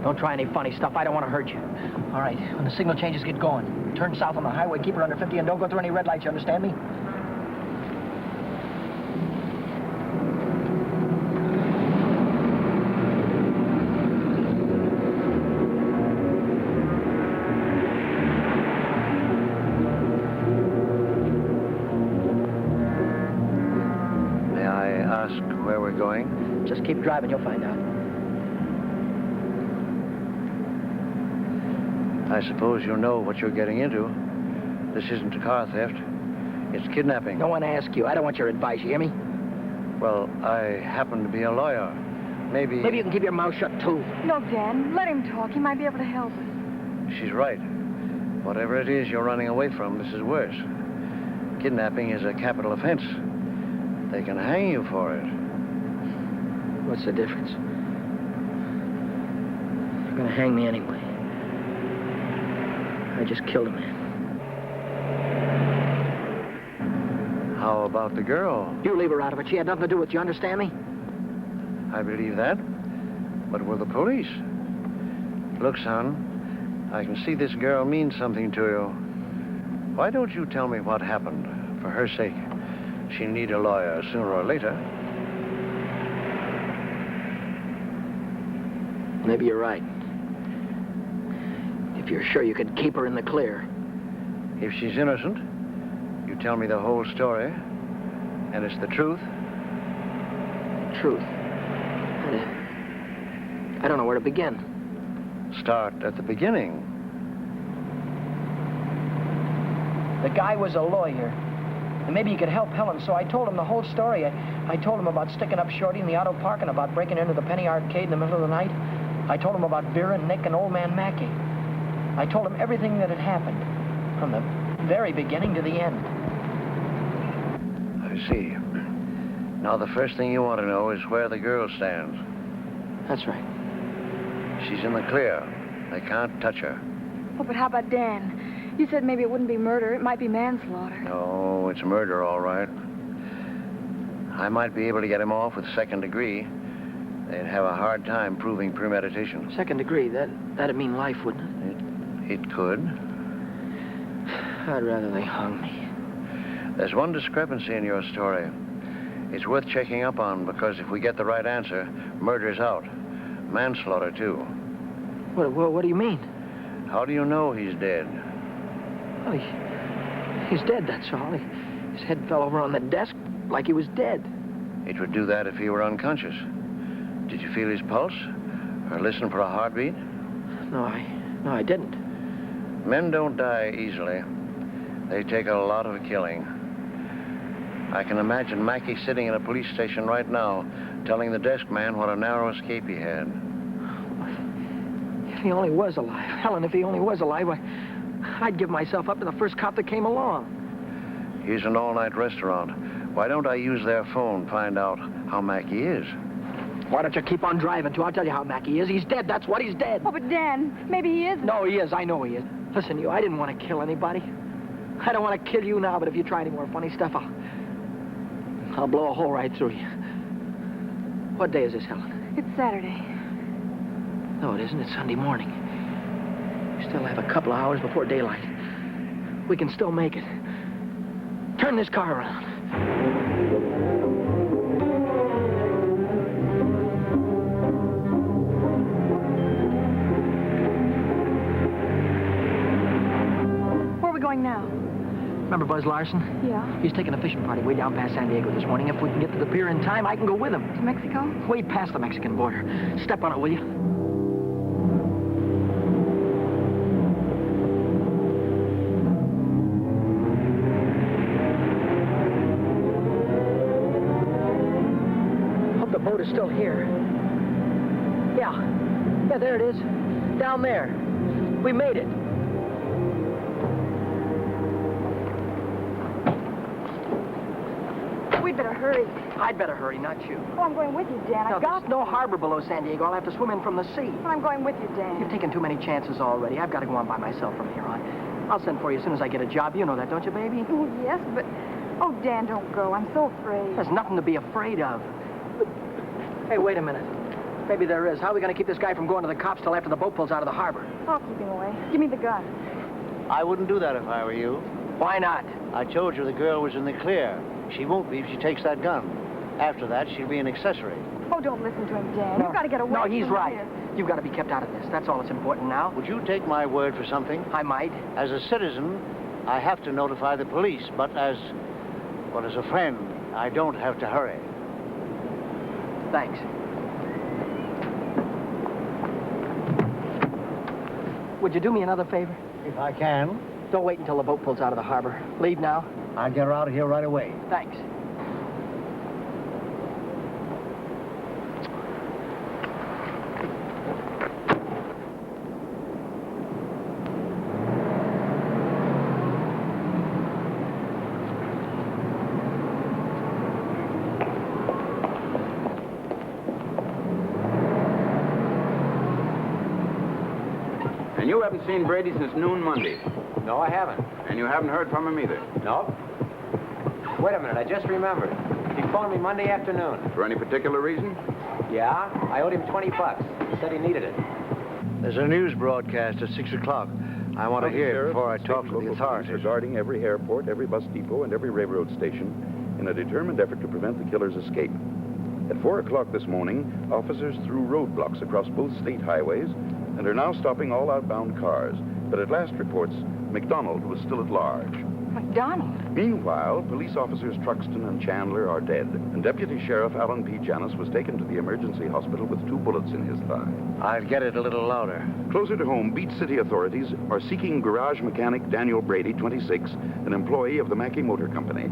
Don't try any funny stuff. I don't want to hurt you. All right, when the signal changes, get going. Turn south on the highway, keep her under 50, and don't go through any red lights, you understand me? May I ask where we're going? Just keep driving, you'll find out. I suppose you know what you're getting into. This isn't a car theft. It's kidnapping. No one asked you. I don't want your advice, you hear me? Well, I happen to be a lawyer. Maybe you can keep your mouth shut, too. No, Dan. Let him talk. He might be able to help us. she's right. Whatever it is you're running away from, this is worse. Kidnapping is a capital offense. They can hang you for it. What's the difference? They're gonna hang me anyway. I just killed a man. How about the girl? You leave her out of it. She had nothing to do with it. You understand me? I believe that. But we're the police. Look, son, I can see this girl means something to you. Why don't you tell me what happened? For her sake. She'll need a lawyer sooner or later. Maybe you're right. If you're sure you could keep her in the clear. If she's innocent, you tell me the whole story, and it's the truth. Truth. I don't know where to begin. Start at the beginning. The guy was a lawyer. And maybe he could help Helen, so I told him the whole story. I told him about sticking up Shorty in the auto park and about breaking into the penny arcade in the middle of the night. I told him about Vera, Nick, and old man Mackey. I told him everything that had happened, from the very beginning to the end. I see. Now, the first thing you want to know is where the girl stands. That's right. She's in the clear. They can't touch her. Oh, but how about Dan? You said maybe it wouldn't be murder. It might be manslaughter. No, it's murder, all right. I might be able to get him off with second degree. They'd have a hard time proving premeditation. Second degree, that'd mean life, wouldn't it? It could. I'd rather they hung me. There's one discrepancy in your story. It's worth checking up on, because if we get the right answer, murder's out. Manslaughter, too. What do you mean? How do you know he's dead? Well, he's dead, that's all. His head fell over on the desk like he was dead. It would do that if he were unconscious. Did you feel his pulse? Or listen for a heartbeat? No, I didn't. Men don't die easily. They take a lot of killing. I can imagine Mackey sitting in a police station right now, telling the desk man what a narrow escape he had. If he only was alive. Helen, if he only was alive, I'd give myself up to the first cop that came along. Here's an all-night restaurant. Why don't I use their phone, find out how Mackey is? Why don't you keep on driving, too? I'll tell you how Mackey is. He's dead, that's what, he's dead. Oh, but Dan, maybe he isn't. No, he is. I know he is. Listen, I didn't want to kill anybody. I don't want to kill you now, but if you try any more funny stuff, I'll blow a hole right through you. What day is this, Helen? It's Saturday. No, it isn't. It's Sunday morning. We still have a couple of hours before daylight. We can still make it. Turn this car around. Where are we going now? Remember Buzz Larson? Yeah. He's taking a fishing party way down past San Diego this morning. If we can get to the pier in time, I can go with him. To Mexico? Way past the Mexican border. Step on it, will you? Hope the boat is still here. Yeah, there it is. Down there. We made it. We'd better hurry. I'd better hurry, not you. Well, I'm going with you, Dan. Now, there's no harbor below San Diego. I'll have to swim in from the sea. Well, I'm going with you, Dan. You've taken too many chances already. I've got to go on by myself from here on. I'll send for you as soon as I get a job. You know that, don't you, baby? Oh, yes, but... Oh, Dan, don't go. I'm so afraid. There's nothing to be afraid of. Hey, wait a minute. Maybe there is. How are we going to keep this guy from going to the cops till after the boat pulls out of the harbor? I'll keep him away. Give me the gun. I wouldn't do that if I were you. Why not? I told you the girl was in the clear. She won't be if she takes that gun. After that, she'll be an accessory. Oh, don't listen to him, Dan. You've got to get away No, from he's right. here. You've got to be kept out of this. That's all that's important now. Would you take my word for something? I might. As a citizen, I have to notify the police, but as a friend, I don't have to hurry. Thanks. Would you do me another favor? If I can. Don't wait until the boat pulls out of the harbor. Leave now. I'll get her out of here right away. Thanks. And you haven't seen Brady since noon Monday. No, I haven't. And you haven't heard from him either. No. Wait a minute, I just remembered. He phoned me Monday afternoon. For any particular reason? Yeah, I owed him $20. He said he needed it. There's a news broadcast at 6 o'clock. I want to hear it before I talk to the authorities. Regarding every airport, every bus depot, and every railroad station in a determined effort to prevent the killer's escape. At 4 o'clock this morning, officers threw roadblocks across both state highways and are now stopping all outbound cars. But at last reports, McDonald was still at large. McDonald? Meanwhile, police officers Truxton and Chandler are dead, and Deputy Sheriff Alan P. Janis was taken to the emergency hospital with 2 bullets in his thigh. I'll get it a little louder. Closer to home, Beach City authorities are seeking garage mechanic Daniel Brady, 26, an employee of the Mackey Motor Company.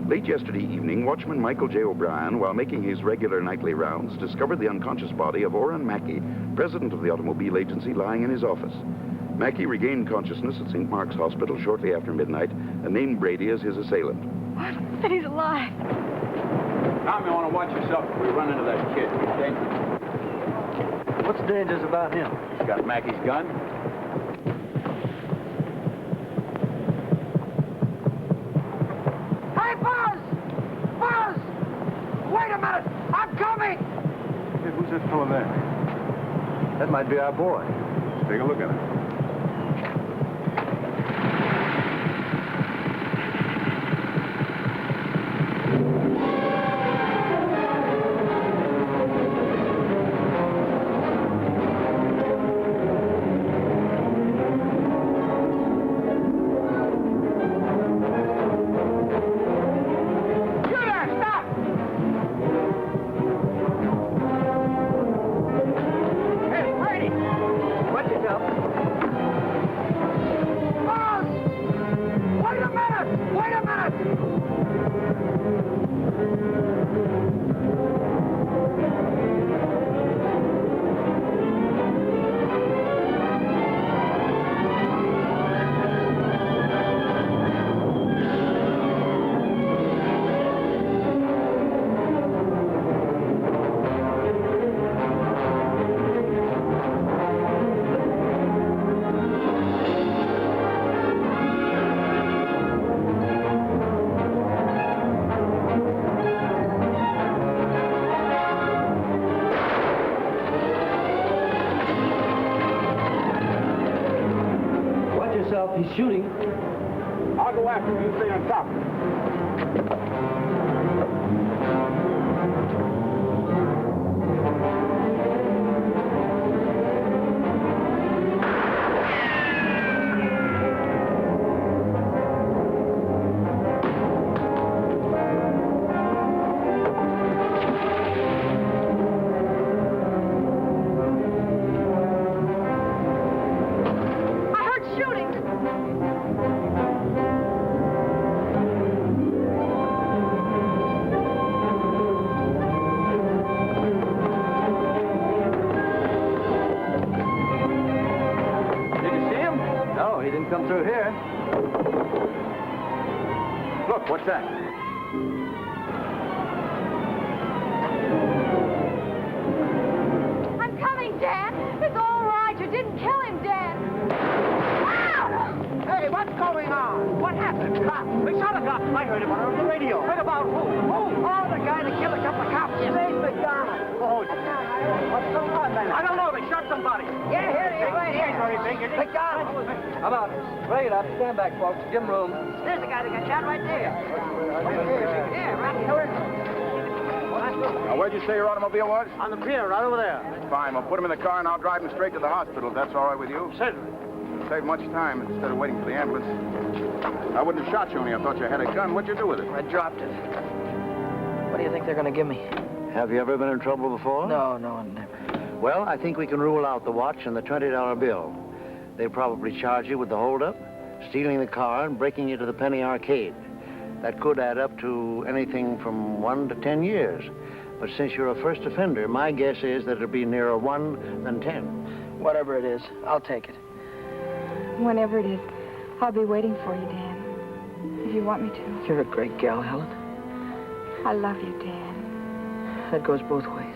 Late yesterday evening, watchman Michael J. O'Brien, while making his regular nightly rounds, discovered the unconscious body of Orrin Mackey, president of the automobile agency, lying in his office. Mackey regained consciousness at St. Mark's Hospital shortly after midnight and named Brady as his assailant. What? That he's alive. Tom, you want to watch yourself if we run into that kid, okay? What's dangerous about him? He's got Mackey's gun. Hey, Buzz! Buzz! Wait a minute! I'm coming! Hey, who's that fellow there? That might be our boy. Let's take a look at him. He's shooting. I'll go after him. You stay on top. Come through here. Look, what's that? I'm coming, Dan. It's all right. You didn't kill him, Dan. Hey, what's going on? What happened? Cops. We shot a cop. I heard about it on the radio. Heard about who? Who? Oh, the guy that killed a couple of cops. Dave McDonald. Oh, what's going on, then? I don't know. They shot somebody. Yeah, here he is. Right here. Very big. McDonald. How about it? Bring it up. Stand back, folks. Give him room. There's the guy that got shot right there. Yeah, right here. Now, where'd you say your automobile was? On the pier, right over there. Fine. We'll put him in the car and I'll drive him straight to the hospital if that's all right with you. Certainly. Save much time instead of waiting for the ambulance. I wouldn't have shot you only I thought you had a gun. What'd you do with it? I dropped it. What do you think they're going to give me? Have you ever been in trouble before? No, never. Well, I think we can rule out the watch and the $20 bill. They'll probably charge you with the holdup, stealing the car, and breaking you to the Penny Arcade. That could add up to anything from 1 to 10 years. But since you're a first offender, my guess is that it'll be nearer 1 than 10. Whatever it is, I'll take it. Whenever it is, I'll be waiting for you, Dan. If you want me to. You're a great gal, Helen. I love you, Dan. That goes both ways.